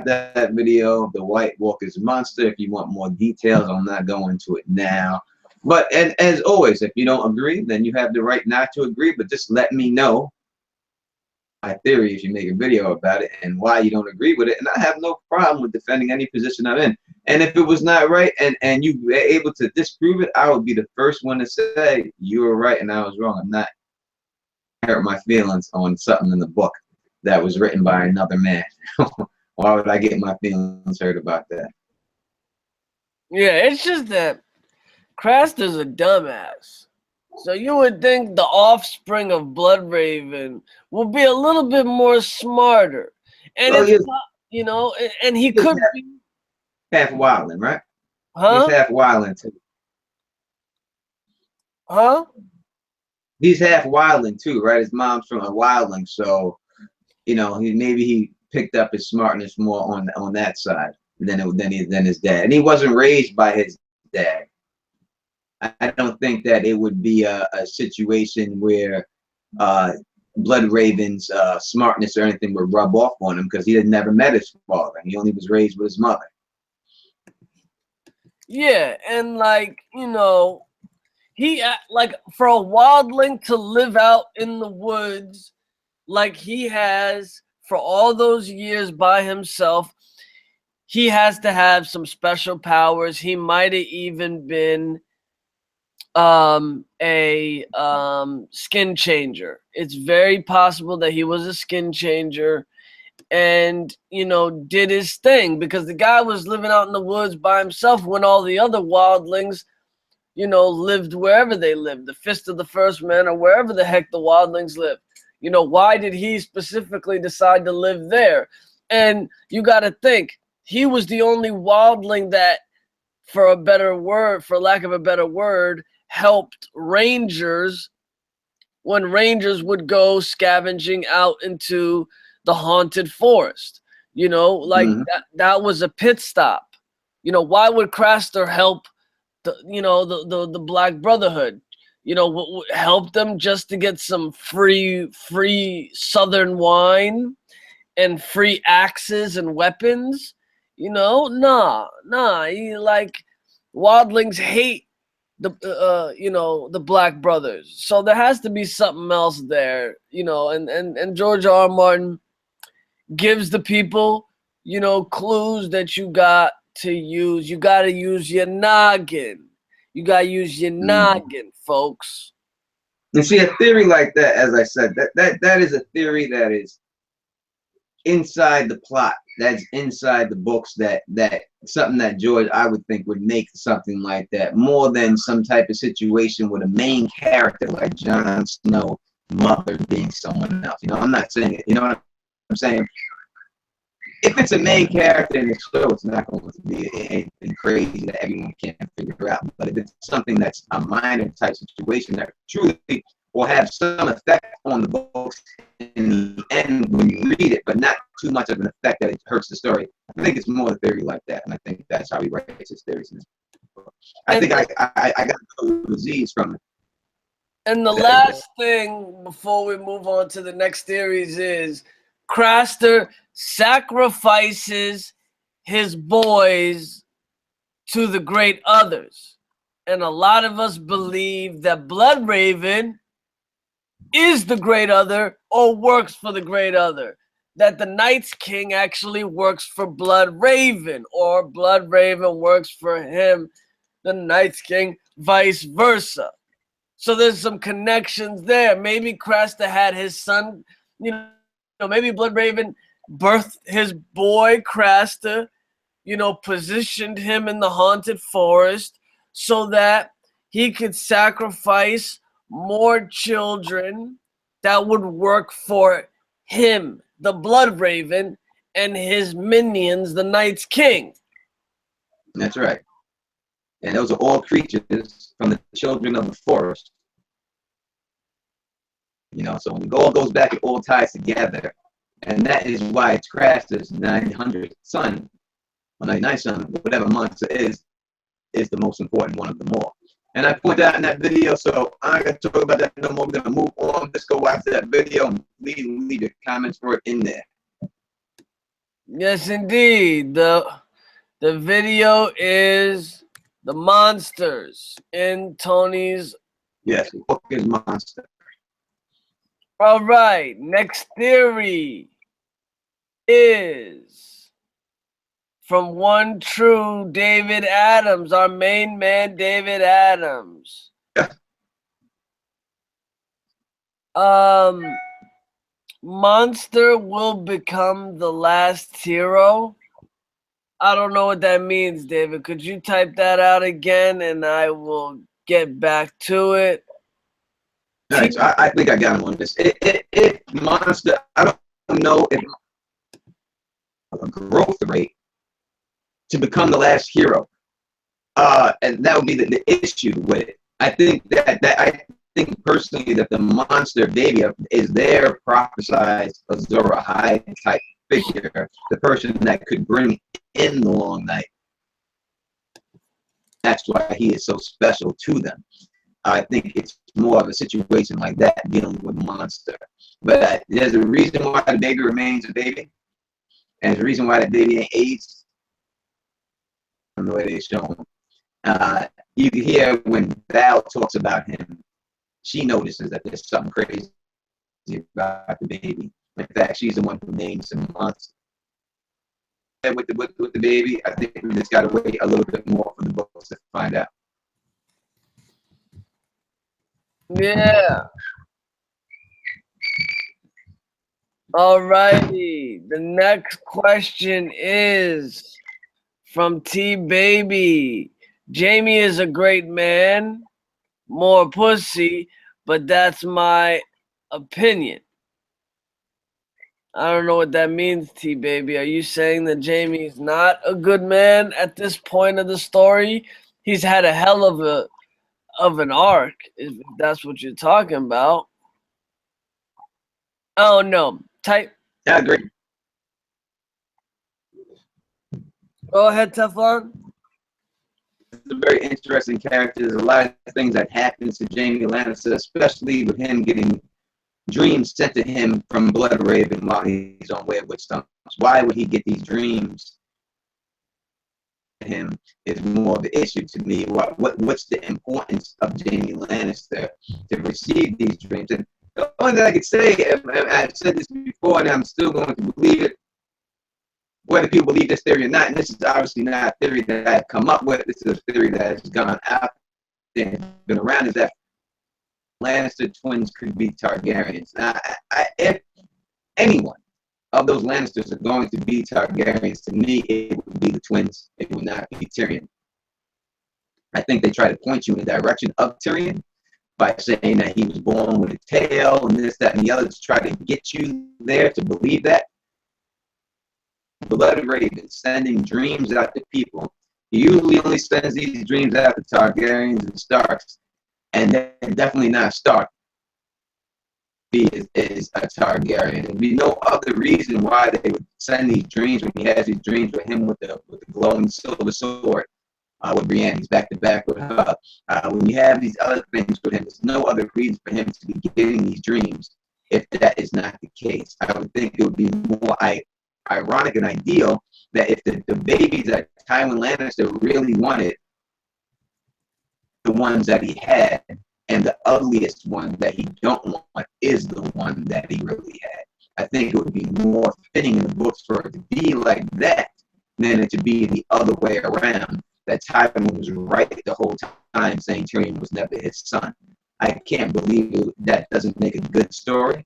that video of the White Walkers monster, if you want more details, I'm not going to it now. But and as always, if you don't agree, then you have the right not to agree, but just let me know my theory if you make a video about it and why you don't agree with it. And I have no problem with defending any position I'm in. And if it was not right and you were able to disprove it, I would be the first one to say you were right and I was wrong. I'm not hurt my feelings on something in the book that was written by another man. Why would I get my feelings hurt about that? Yeah, it's just that Craster's a dumbass. So you would think the offspring of Blood Raven will be a little bit more smarter. And well, it's not, you know, and he could be half wildling, right? Huh? He's half wildling too. Huh? He's half wildling too, right? His mom's from a wildling, so you know, maybe he picked up his smartness more on that side than his dad. And he wasn't raised by his dad. I don't think that it would be a situation where Blood Raven's smartness or anything would rub off on him, because he had never met his father. He only was raised with his mother. Yeah, and like, you know, he like for a wildling to live out in the woods like he has for all those years by himself, he has to have some special powers. He might have even been a skin changer. It's very possible that he was a skin changer and, you know, did his thing, because the guy was living out in the woods by himself when all the other wildlings, you know, lived wherever they lived, the Fist of the First Men or wherever the heck the wildlings lived. You know, why did he specifically decide to live there? And you got to think, he was the only wildling that, for a better word, for lack of a better word, helped rangers when rangers would go scavenging out into the haunted forest. You know, like that was a pit stop. You know, why would Craster help the Black Brotherhood? You know, help them just to get some free southern wine and free axes and weapons? You know, nah. He, like, wildlings hate the Black Brothers. So there has to be something else there, you know, and George R. Martin gives the people, you know, clues that you got to use. You got to use your noggin. You got to use your noggin, folks. And see, a theory like that, as I said, that is a theory that is inside the plot. That's inside the books. That something that George, I would think, would make something like that, more than some type of situation with a main character like Jon Snow mother being someone else. You know, I'm not saying it. You know what I'm saying? If it's a main character in the show, it's not going to be anything crazy that everyone can't figure out. But if it's something that's a minor type situation that truly will have some effect on the books in the end when you read it, but not too much of an effect that it hurts the story, I think it's more a theory like that. And I think that's how he writes his theories in this book. I think I got the disease from it. And the last thing before we move on to the next theories is Craster sacrifices his boys to the great others. And a lot of us believe that Blood Raven is the great other or works for the great other. That the Night's King actually works for Blood Raven, or Blood Raven works for him, the Night's King, vice versa. So there's some connections there. Maybe Craster had his son, you know, maybe Blood Raven birthed his boy Craster, you know, positioned him in the haunted forest so that he could sacrifice more children that would work for him, the Blood Raven, and his minions, the Night's King. That's right. And those are all creatures from the children of the forest. You know, so when it all goes back, it all ties together. And that is why it's Craster's 900th son, or 99th son, whatever monster is the most important one of them all. And I pointed out in that video, so I'm going to talk about that no more. We're going to move on. Let's go watch that video and leave your comments for it in there. Yes, indeed. The video is the monsters in Tony's. Yes, book is monster. All right. Next theory is from one true David Adams, our main man, David Adams. Monster will become the last hero. I don't know what that means, David. Could you type that out again and I will get back to it? All right, so I think I got him on this. It monster, I don't know if a growth rate to become the last hero. And that would be the issue with it. I think I think personally that the monster baby is their prophesized Azor Ahai type figure, the person that could bring in the long night. That's why he is so special to them. I think it's more of a situation like that dealing with monster. But there's a reason why the baby remains a baby, and there's a reason why that baby ain't aged. I don't know where they show him. You can hear when Val talks about him, she notices that there's something crazy about the baby. In fact, she's the one who names him monster. And with the baby, I think we just got to wait a little bit more for the books to find out. Yeah. Alrighty. The next question is from T Baby. Jaime is a great man, more pussy, but that's my opinion. I don't know what that means, T Baby. Are you saying that Jaime is not a good man at this point of the story? He's had a hell of an arc, if that's what you're talking about. Oh no. Type. Yeah, great. Go ahead, Teflon. It's a very interesting character. There's a lot of things that happens to Jaime Lannister, especially with him getting dreams sent to him from Blood Raven while he's on Weirwood stumps. Why would he get these dreams? Him is more of the issue to me. What's the importance of Jaime Lannister to receive these dreams? And the only thing I could say, I've said this before, and I'm still going to believe it, whether people believe this theory or not, and this is obviously not a theory that I've come up with, this is a theory that has gone out there and been around, is that Lannister twins could be Targaryens. Now, if anyone of those Lannisters are going to be Targaryens, to me, it would be the twins. It would not be Tyrion. I think they try to point you in the direction of Tyrion by saying that he was born with a tail and this, that, and the other, to try to get you there to believe that. Blood Raven sending dreams out to people. He usually only sends these dreams out to Targaryens and Starks, and they're definitely not Stark. He is a Targaryen. There'd be no other reason why they would send these dreams when he has these dreams with him with the glowing silver sword. with Brienne. He's back to back with her. When you have these other things with him, there's no other reason for him to be getting these dreams if that is not the case. I would think it would be more ironic and ideal that if the babies that Jaime Lannister really wanted, the ones that he had, and the ugliest one that he don't want is the one that he really had. I think it would be more fitting in the books for it to be like that than it to be the other way around. That Jaime was right the whole time saying Tyrion was never his son. I can't believe it. That doesn't make a good story.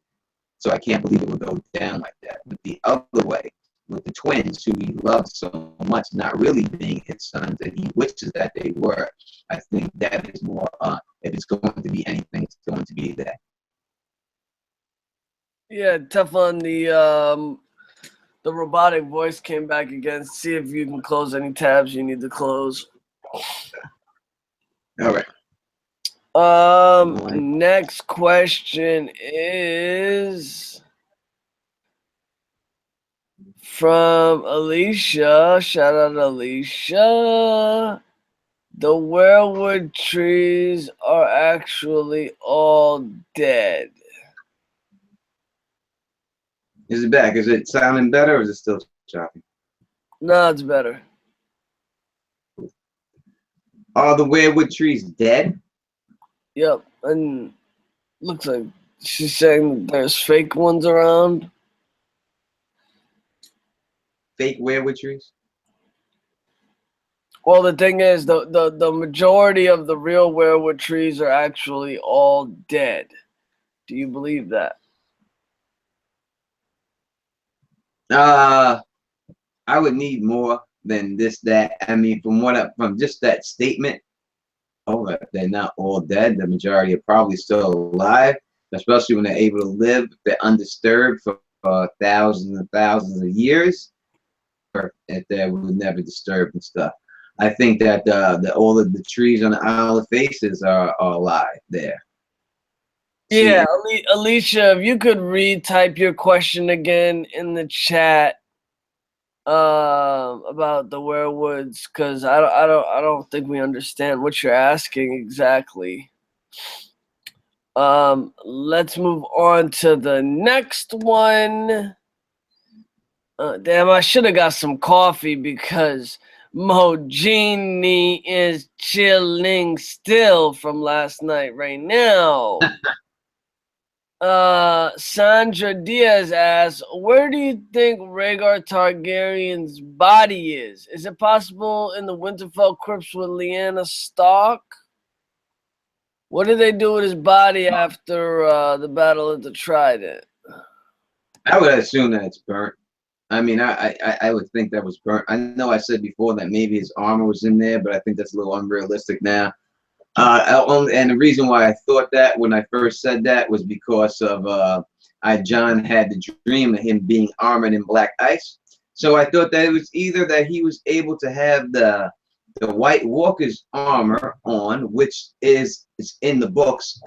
So I can't believe it would go down like that. But the other way, with the twins who he loves so much not really being his sons and he wishes that they were, I think that is more, if it's going to be anything, it's going to be that. Yeah, tough on the robotic voice came back again. See if you can close any tabs you need to close. All right. Next question is from Alicia. Shout out to Alicia. The Weirwood trees are actually all dead. Is it back? Is it sounding better or is it still choppy? No, it's better. Are the Weirwood trees dead? Yep, and looks like she's saying there's fake ones around. Fake Weirwood trees? Well, the thing is, the majority of the real Weirwood trees are actually all dead. Do you believe that? I would need more than that. I mean, from just that statement, they're not all dead. The majority are probably still alive, especially when they're able to live, if they're undisturbed for thousands and thousands of years, or if they were never disturbed and stuff. I think that all of the trees on the Isle of Faces are alive there. Yeah, Alicia, if you could retype your question again in the chat about the Weirwoods, because I don't think we understand what you're asking exactly. Let's move on to the next one. Damn, I should have got some coffee because Moejii is chilling still from last night right now. Sandra Diaz asks, where do you think Rhaegar Targaryen's body is? Is it possible in the Winterfell crypts with Lyanna Stark? What did they do with his body after the Battle of the Trident? I would assume that it's burnt. I mean, I would think that was burnt. I know I said before that maybe his armor was in there, but I think that's a little unrealistic now. And the reason why I thought that when I first said that was because of John had the dream of him being armored in black ice. So I thought that it was either that he was able to have the White Walker's armor on, which is in the books,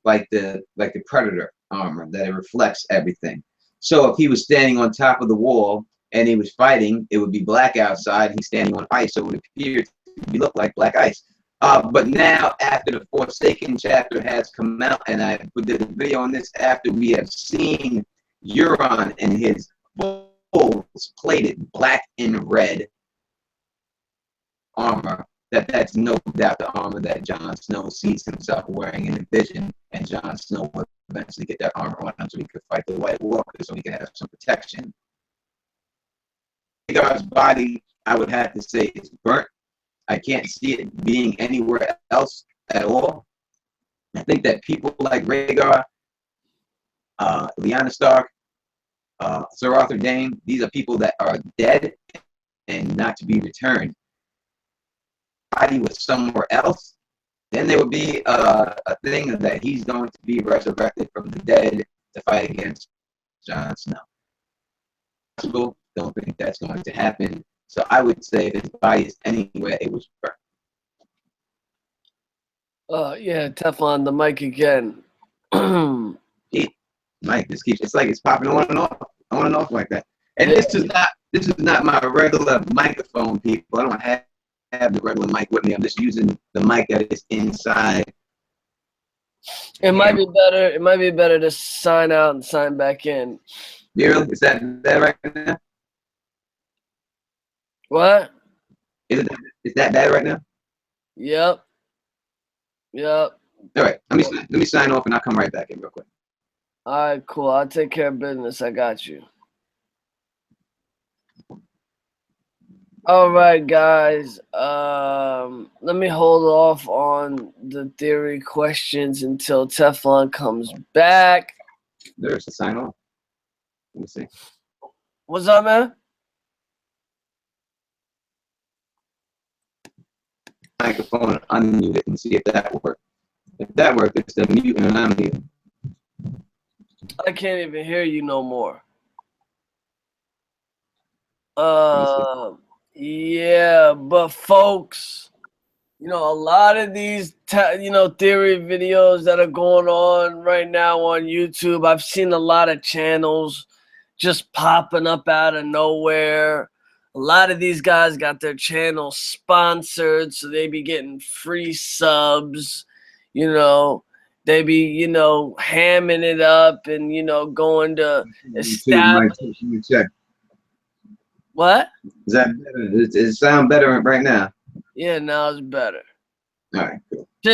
like the Predator armor, that it reflects everything. So if he was standing on top of the wall and he was fighting, it would be black outside. He's standing on ice, so it would appear to look like black ice. But now, after the Forsaken chapter has come out, and I did a video on this after we have seen Euron in his full plated black and red armor, that's no doubt the armor that Jon Snow sees himself wearing in the vision, and Jon Snow will eventually get that armor on so he could fight the White Walker, so he can have some protection. Rhaegar's body, I would have to say, is burnt. I can't see it being anywhere else at all. I think that people like Rhaegar, Lyanna Stark, Sir Arthur Dayne, these are people that are dead and not to be returned. If body was somewhere else, then there would be a thing that he's going to be resurrected from the dead to fight against Jon Snow. Don't think that's going to happen. So I would say if his body is anywhere, it was burnt. Yeah, Teflon, the mic again. Mike, it's like it's popping on and off like that. And this is not my regular microphone, people. I don't have have the regular mic with me. I'm just using the mic that is inside. It might be better. It might be better to sign out and sign back in. Really? Is that bad right now? What? Is that bad right now? Yep. Yep. All right. Let me sign off and I'll come right back in real quick. All right, cool. I'll take care of business. I got you. All right, guys. Let me hold off on the theory questions until Teflon comes back. There's the sign off. Let me see. What's up, man? Microphone and unmute it and see if that works. If that works, it's the mute and unmute. I can't even hear you no more. Yeah, but folks, you know, a lot of these, theory videos that are going on right now on YouTube, I've seen a lot of channels just popping up out of nowhere. A lot of these guys got their channels sponsored, so they be getting free subs, you know. They be, hamming it up and, going to establish. Check. What? Is that better? Does it sound better right now? Yeah, now it's better. All right, cool. So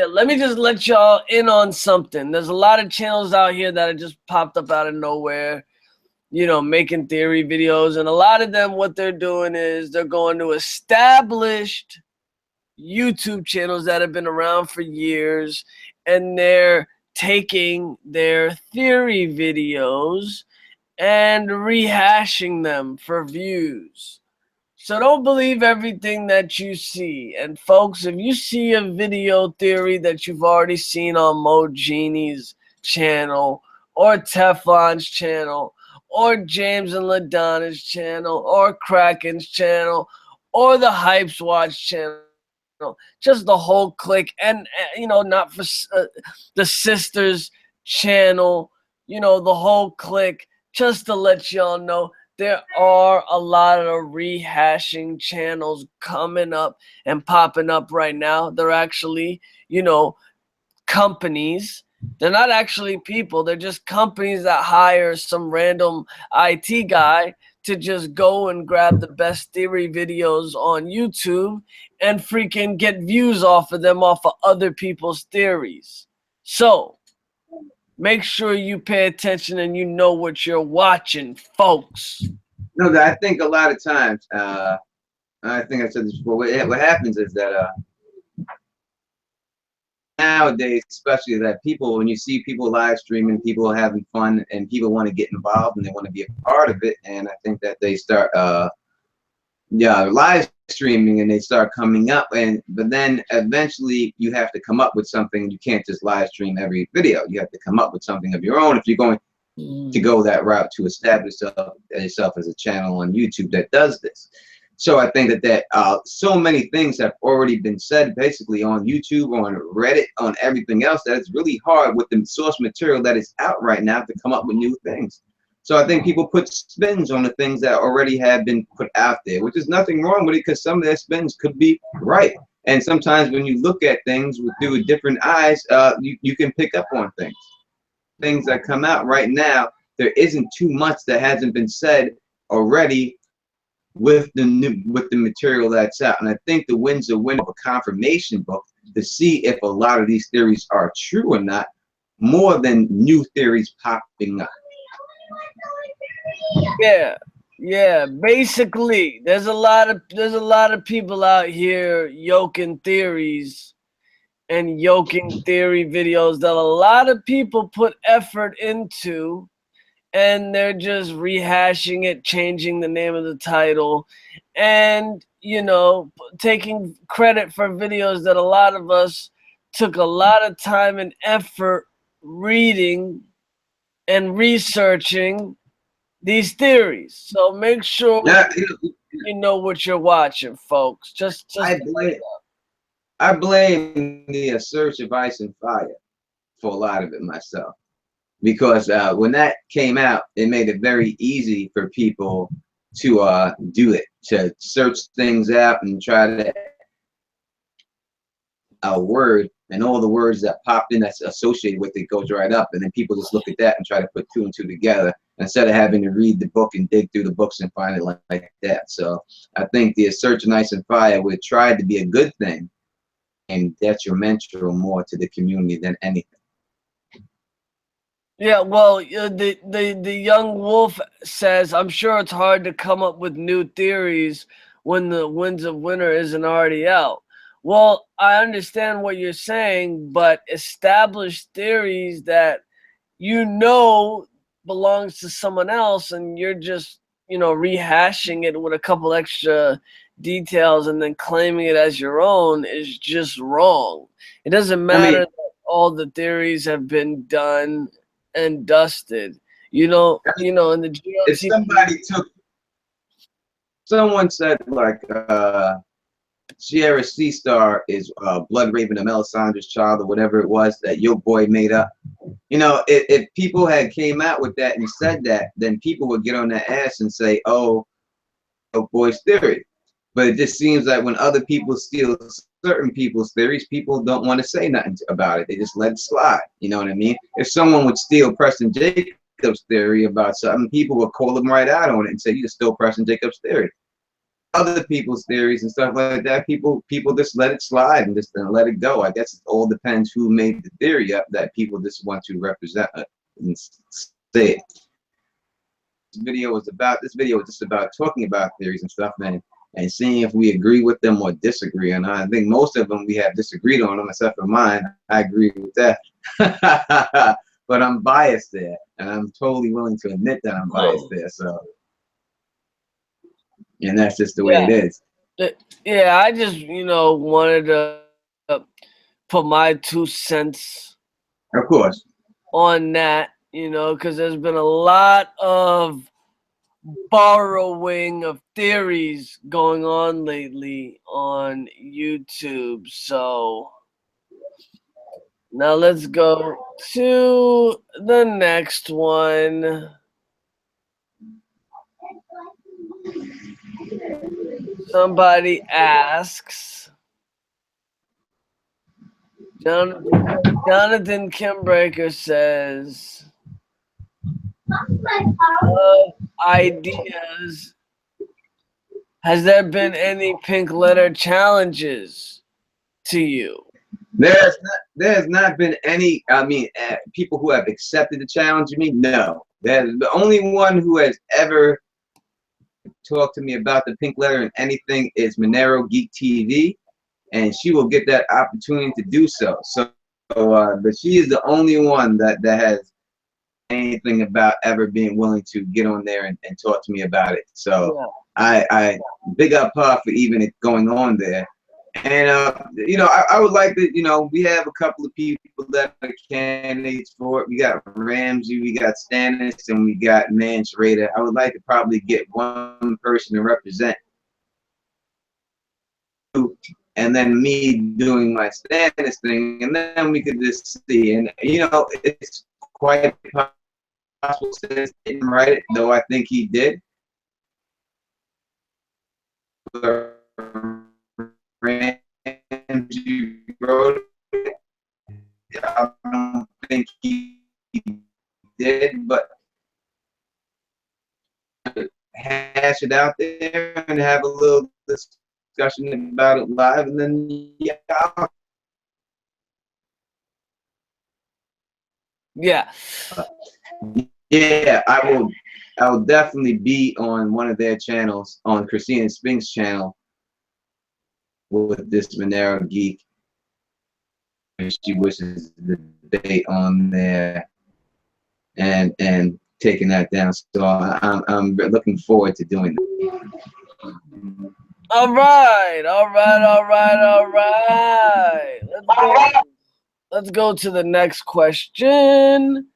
let me just let y'all in on something. There's a lot of channels out here that have just popped up out of nowhere, making theory videos. And a lot of them, what they're doing is they're going to established YouTube channels that have been around for years, and they're taking their theory videos and rehashing them for views. So don't believe everything that you see. And folks, if you see a video theory that you've already seen on Moejii's channel or Teflon's channel or James and LaDonna's channel or Kraken's channel or the Hypes Watch channel, just the whole clique, and not for the sisters channel, the whole clique, just to let y'all know, there are a lot of rehashing channels coming up and popping up right now. They're actually, companies. They're not actually people. They're just companies that hire some random IT guy to just go and grab the best theory videos on YouTube and freaking get views off of them off of other people's theories. So make sure you pay attention and you know what you're watching, folks. No, I think a lot of times, I think I said this before, what happens is that nowadays, especially that people, when you see people live streaming, people having fun, and people want to get involved and they want to be a part of it, and I think that they start live streaming and they start coming up, but then eventually you have to come up with something. You can't just live stream every video. You have to come up with something of your own if you're going to go that route to establish yourself as a channel on YouTube that does this. So I think that so many things have already been said basically on YouTube, on Reddit, on everything else, that it's really hard with the source material that is out right now to come up with new things. So I think people put spins on the things that already have been put out there, which is nothing wrong with it, because some of their spins could be right. And sometimes when you look at things through different eyes, you can pick up on things. Things that come out right now, there isn't too much that hasn't been said already with the material that's out. And I think the win's a win of a confirmation book to see if a lot of these theories are true or not, more than new theories popping up. Yeah, basically there's a lot of people out here yoking theories and yoking theory videos that a lot of people put effort into, and they're just rehashing it, changing the name of the title, and taking credit for videos that a lot of us took a lot of time and effort reading and researching these theories. So make sure you know what you're watching, folks. I blame the Search of Ice and Fire for a lot of it myself, because when that came out, it made it very easy for people to do it, to search things out and try to a word, and all the words that popped in that's associated with it goes right up, and then people just look at that and try to put two and two together instead of having to read the book and dig through the books and find it like that. So I think the Search of Ice and Fire would try to be a good thing and detrimental more to the community than anything. Yeah, well, the young wolf says, I'm sure it's hard to come up with new theories when the Winds of Winter isn't already out. Well, I understand what you're saying, but established theories that belongs to someone else, and you're just, rehashing it with a couple extra details and then claiming it as your own is just wrong. It doesn't matter that all the theories have been done and dusted. In the GOT. If someone said like Sierra Seastar is Blood Raven and Melisandre's child or whatever it was that your boy made up. If people had came out with that and said that, then people would get on their ass and say, oh boy's theory. But it just seems like when other people steal certain people's theories, people don't want to say nothing about it. They just let it slide. You know what I mean? If someone would steal Preston Jacobs' theory about something, people would call them right out on it and say, you just stole Preston Jacobs' theory. Other people's theories and stuff like that, people just let it slide and just let it go. I guess it all depends who made the theory up that people just want to represent and say it. This video was just about talking about theories and stuff, man, and seeing if we agree with them or disagree. And I think most of them we have disagreed on them, except for mine. I agree with that. But I'm biased there, and I'm totally willing to admit that I'm biased there. So. And that's just the way it is. Yeah, I just, wanted to put my 2 cents. Of course. On that, because there's been a lot of borrowing of theories going on lately on YouTube. So now let's go to the next one. Somebody asks, Jonathan Kimbreaker says, ideas, has there been any pink letter challenges to you? There's not been any, people who have accepted the challenge of me, no. There's the only one who has ever talk to me about the pink letter and anything is Monero Geek TV, and she will get that opportunity to do so. But she is the only one that has anything about ever being willing to get on there and talk to me about it. So yeah. I big up her for even it going on there. And I would like to, we have a couple of people that are candidates for it. We got Ramsey, we got Stannis, and we got Mance Rayder. I would like to probably get one person to represent, and then me doing my Stannis thing, and then we could just see. And it's quite possible Stannis didn't write it, though I think he did. Ramsey wrote it. I don't think he did, but hash it out there and have a little discussion about it live, and then I will definitely be on one of their channels, on Christina Spink's channel, with this Monero Geek. She wishes the debate on there and taking that down. So I'm looking forward to doing that. All right. Let's go to the next question.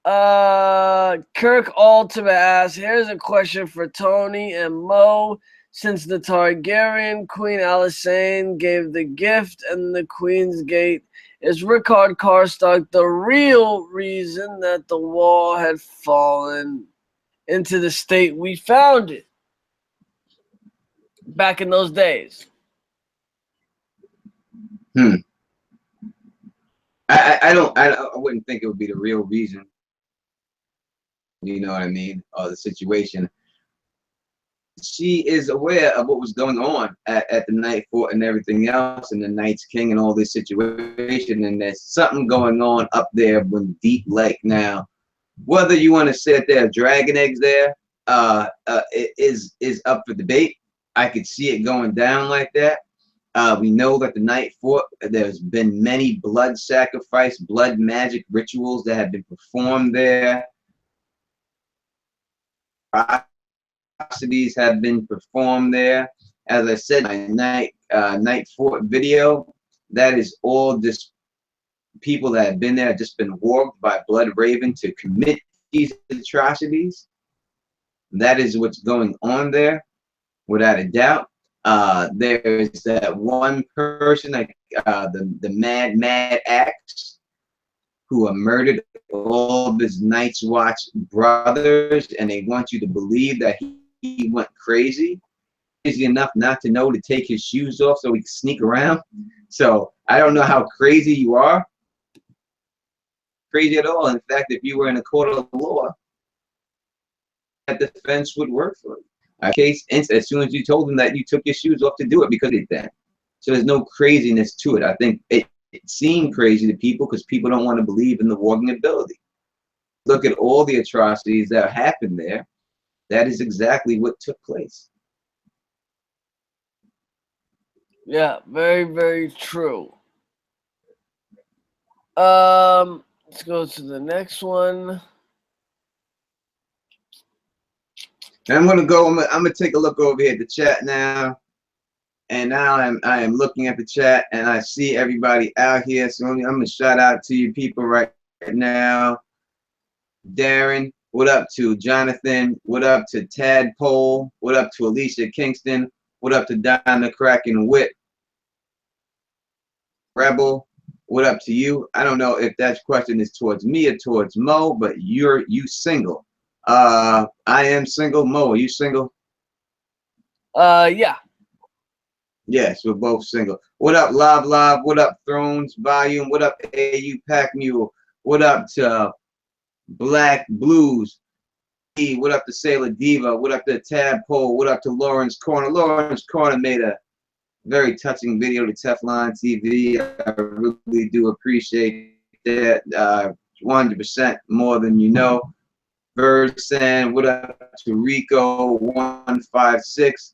Kirk Ultimate asks, here's a question for Tony and Mo. Since the Targaryen Queen Alysanne gave the gift and the Queen's Gate, is Rickard Karstark the real reason that the wall had fallen? into the state we found it back in those days. I wouldn't think it would be the real reason. You know what I mean? Or the situation. She is aware of what was going on at the Night Fort and everything else, and the Night's King and all this situation, and there's something going on up there with Deep Lake now. Whether you want to say that there are dragon eggs there, it is up for debate. I could see it going down like that. We know that the Night Fort, there's been many blood sacrifice, blood magic rituals that have been performed there. Atrocities have been performed there. As I said, my Night Fort video, that is all just people that have been there, just been warped by Blood Raven to commit these atrocities. That is what's going on there, without a doubt. There's that one person, like the Mad Axe, who murdered all of his Night's Watch brothers, and they want you to believe that he went crazy enough not to know to take his shoes off so he can sneak around. So I don't know how crazy you are. Crazy at all. In fact, if you were in a court of law, that defense would work for you. Case, as soon as you told them that you took your shoes off to do it because of that. So there's no craziness to it. I think it seemed crazy to people because people don't want to believe in the warging ability. Look at all the atrocities that happened there. That is exactly what took place. Yeah, very, very true. Let's go to the next one. I'm gonna take a look over here at the chat now. And now I am looking at the chat and I see everybody out here. So I'm gonna shout out to you people right now. Darren, what up to Jonathan? What up to Tadpole? What up to Alicia Kingston? What up to Donna Kraken Wit? Rebel, what up to you? I don't know if that question is towards me or towards Mo, but you single. I am single. Mo, are you single? Yeah. Yes, we're both single. What up, Live? What up, Thrones Volume? What up, AU Pack Mule? What up to Black Blues? What up to Sailor Diva? What up to Tadpole? What up to Lawrence Corner? Lawrence Corner made a very touching video to Teflon TV. I really do appreciate that. 100% more than you know. Versan, what up to Rico 156?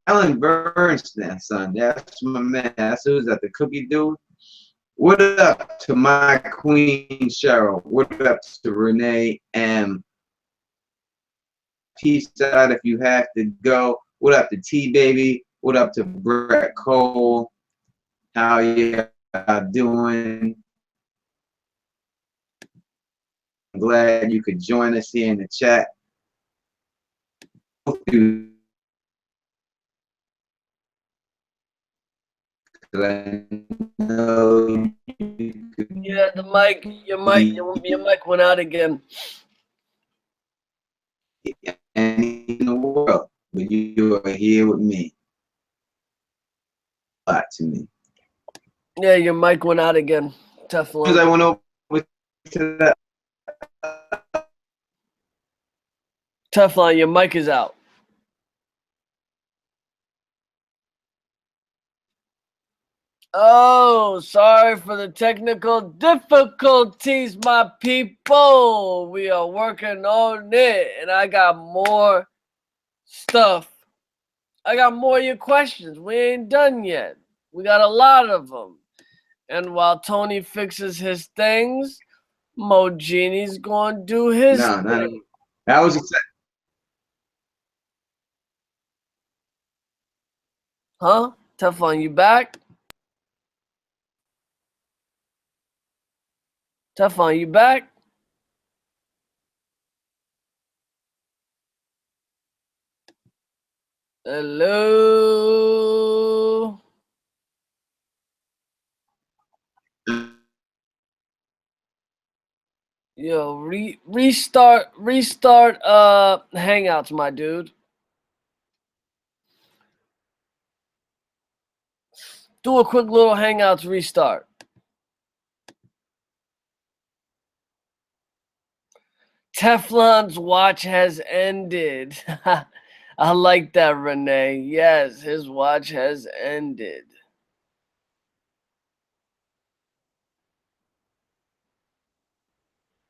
Alan Bernstein, son. That's my man. That's who's that, the cookie dude? What up to my queen Cheryl? What up to Renee M? Peace out if you have to go. What up to T Baby? What up to Brett Cole? How you doing? I'm glad you could join us here in the chat. Yeah, your mic went out again. In the world, but you are here with me. A lot to me. Yeah, your mic went out again. Teflon. Because I went over to that. Teflon, your mic is out. Oh, sorry for the technical difficulties, my people. We are working on it, and I got more stuff. I got more of your questions. We ain't done yet. We got a lot of them. And while Tony fixes his things, Moejii's going to do his thing. That was exciting. Huh? Teflon, you back? Teflon, you back? Hello? Yo, restart Hangouts, my dude. Do a quick little Hangouts restart. Teflon's watch has ended. I like that, Renee. Yes, his watch has ended.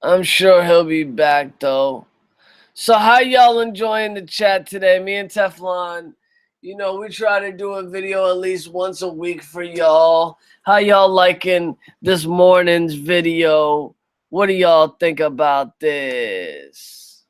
I'm sure he'll be back, though. So how y'all enjoying the chat today? Me and Teflon, you know, we try to do a video at least once a week for y'all. How y'all liking this morning's video? What do y'all think about this?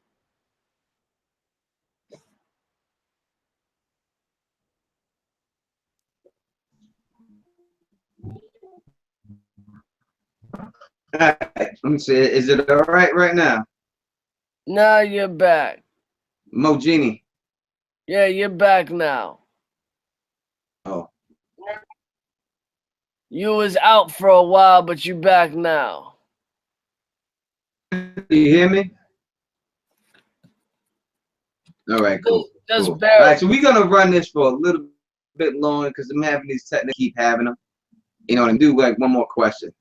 All right, let me see. Is it all right now? Now you're back. Moejii. Yeah, you're back now. Oh. You was out for a while, but you back now. Do you hear me? All right, cool. Just cool. barely. All right, so we're gonna run this for a little bit longer because I'm having these techniques, keep having them. You know, and do like one more question.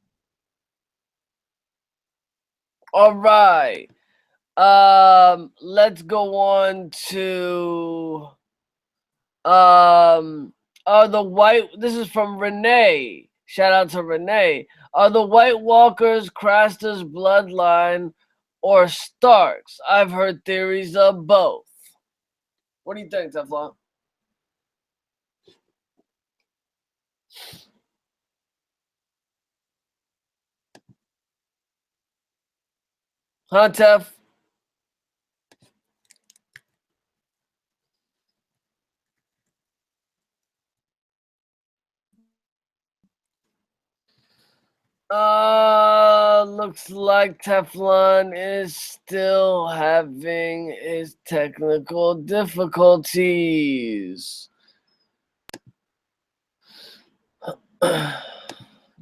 All right. Let's go on to are the white, this is from Renee. Shout out to Renee. Are the White Walkers Craster's bloodline or Starks? I've heard theories of both. What do you think, Teflon? Huh, Tef? Looks like Teflon is still having his technical difficulties.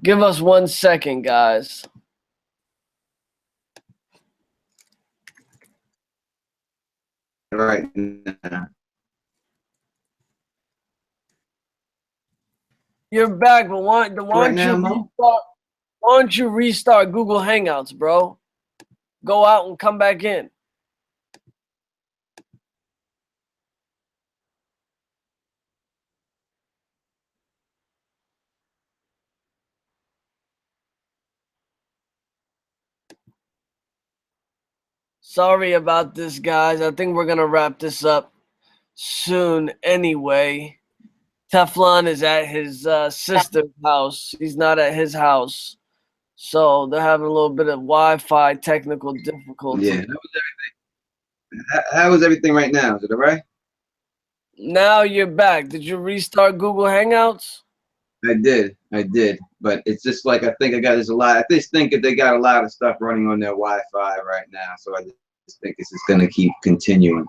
Give us 1 second, guys. Right now. You're back, but why don't you restart Google Hangouts, bro? Go out and come back in. Sorry about this, guys. I think we're gonna wrap this up soon anyway. Teflon is at his sister's house. He's not at his house. So they're having a little bit of Wi-Fi technical difficulty. Yeah. How is everything right now? Is it all right? Now you're back. Did you restart Google Hangouts? I did. But it's just like I just think that they got a lot of stuff running on their Wi-Fi right now. So I just think it's just gonna keep continuing.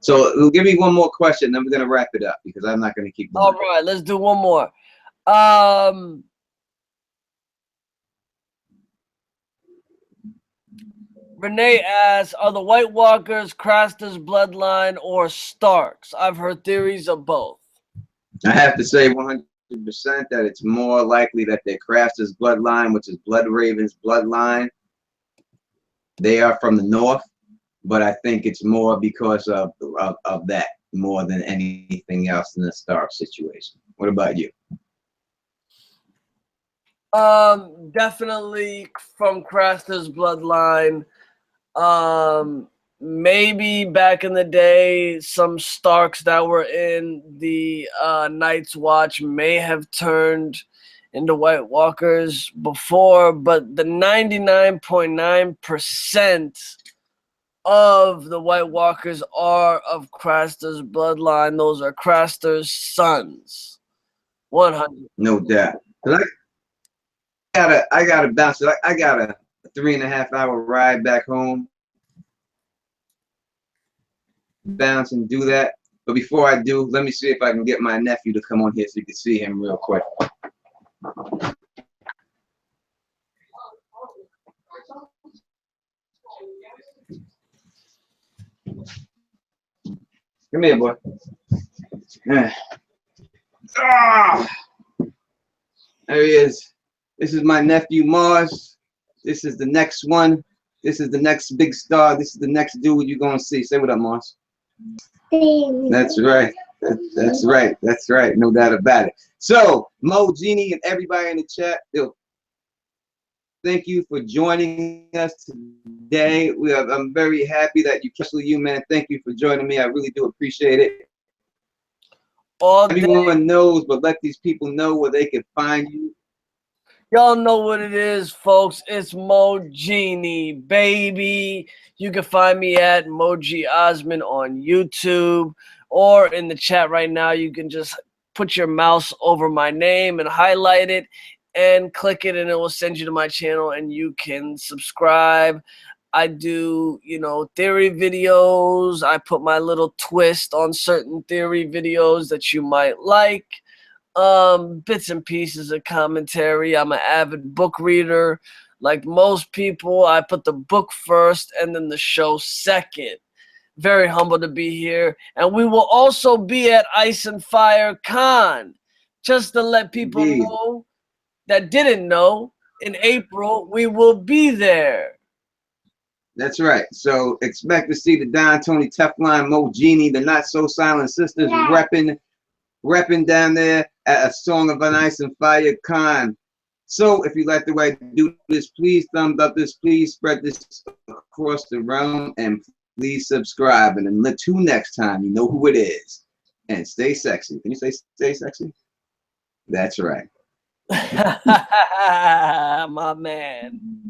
So give me one more question, then we're gonna wrap it up because I'm not gonna keep going. All right, let's do one more. Renee asks, are the White Walkers Craster's bloodline or Starks? I've heard theories of both. I have to say 100% that it's more likely that they're Craster's bloodline, which is Blood Raven's bloodline. They are from the north, but I think it's more because of that more than anything else in the Stark situation. What about you? Definitely from Craster's bloodline. Maybe back in the day, some Starks that were in the Night's Watch may have turned into White Walkers before, but the 99.9% of the White Walkers are of Craster's bloodline. Those are Craster's sons. 100. No doubt. I gotta bounce. I got a 3.5 hour ride back home. Bounce and do that. But before I do, let me see if I can get my nephew to come on here so you can see him real quick. Come here, boy. Ah, there he is. This is my nephew Mars. This is the next one. This is the next big star. This is the next dude you're gonna see. Say what up, Mars. That's right. That's right. That's right. No doubt about it. So, Moejii and everybody in the chat, thank you for joining us today. I'm very happy that especially you, man. Thank you for joining me. I really do appreciate it. Everyone knows, but let these people know where they can find you. Y'all know what it is, folks. It's Moejii, baby. You can find me at Moejii Osman on YouTube, or in the chat right now, you can just put your mouse over my name and highlight it and click it, and it will send you to my channel, and you can subscribe. I do, you know, theory videos. I put my little twist on certain theory videos that you might like. Bits and pieces of commentary. I'm an avid book reader. Like most people, I put the book first and then the show second. Very humble to be here. And we will also be at Ice and Fire Con. Just to let people know that didn't know, in April, we will be there. That's right. So expect to see the Don Tony Teflon Moejii, the Not So Silent Sisters, repping down there at A Song of an Ice and Fire Con. So if you like the way I do this, please thumbs up this, please spread this across the realm, and please subscribe. And until next time, you know who it is. And stay sexy. Can you say stay sexy? That's right. My man.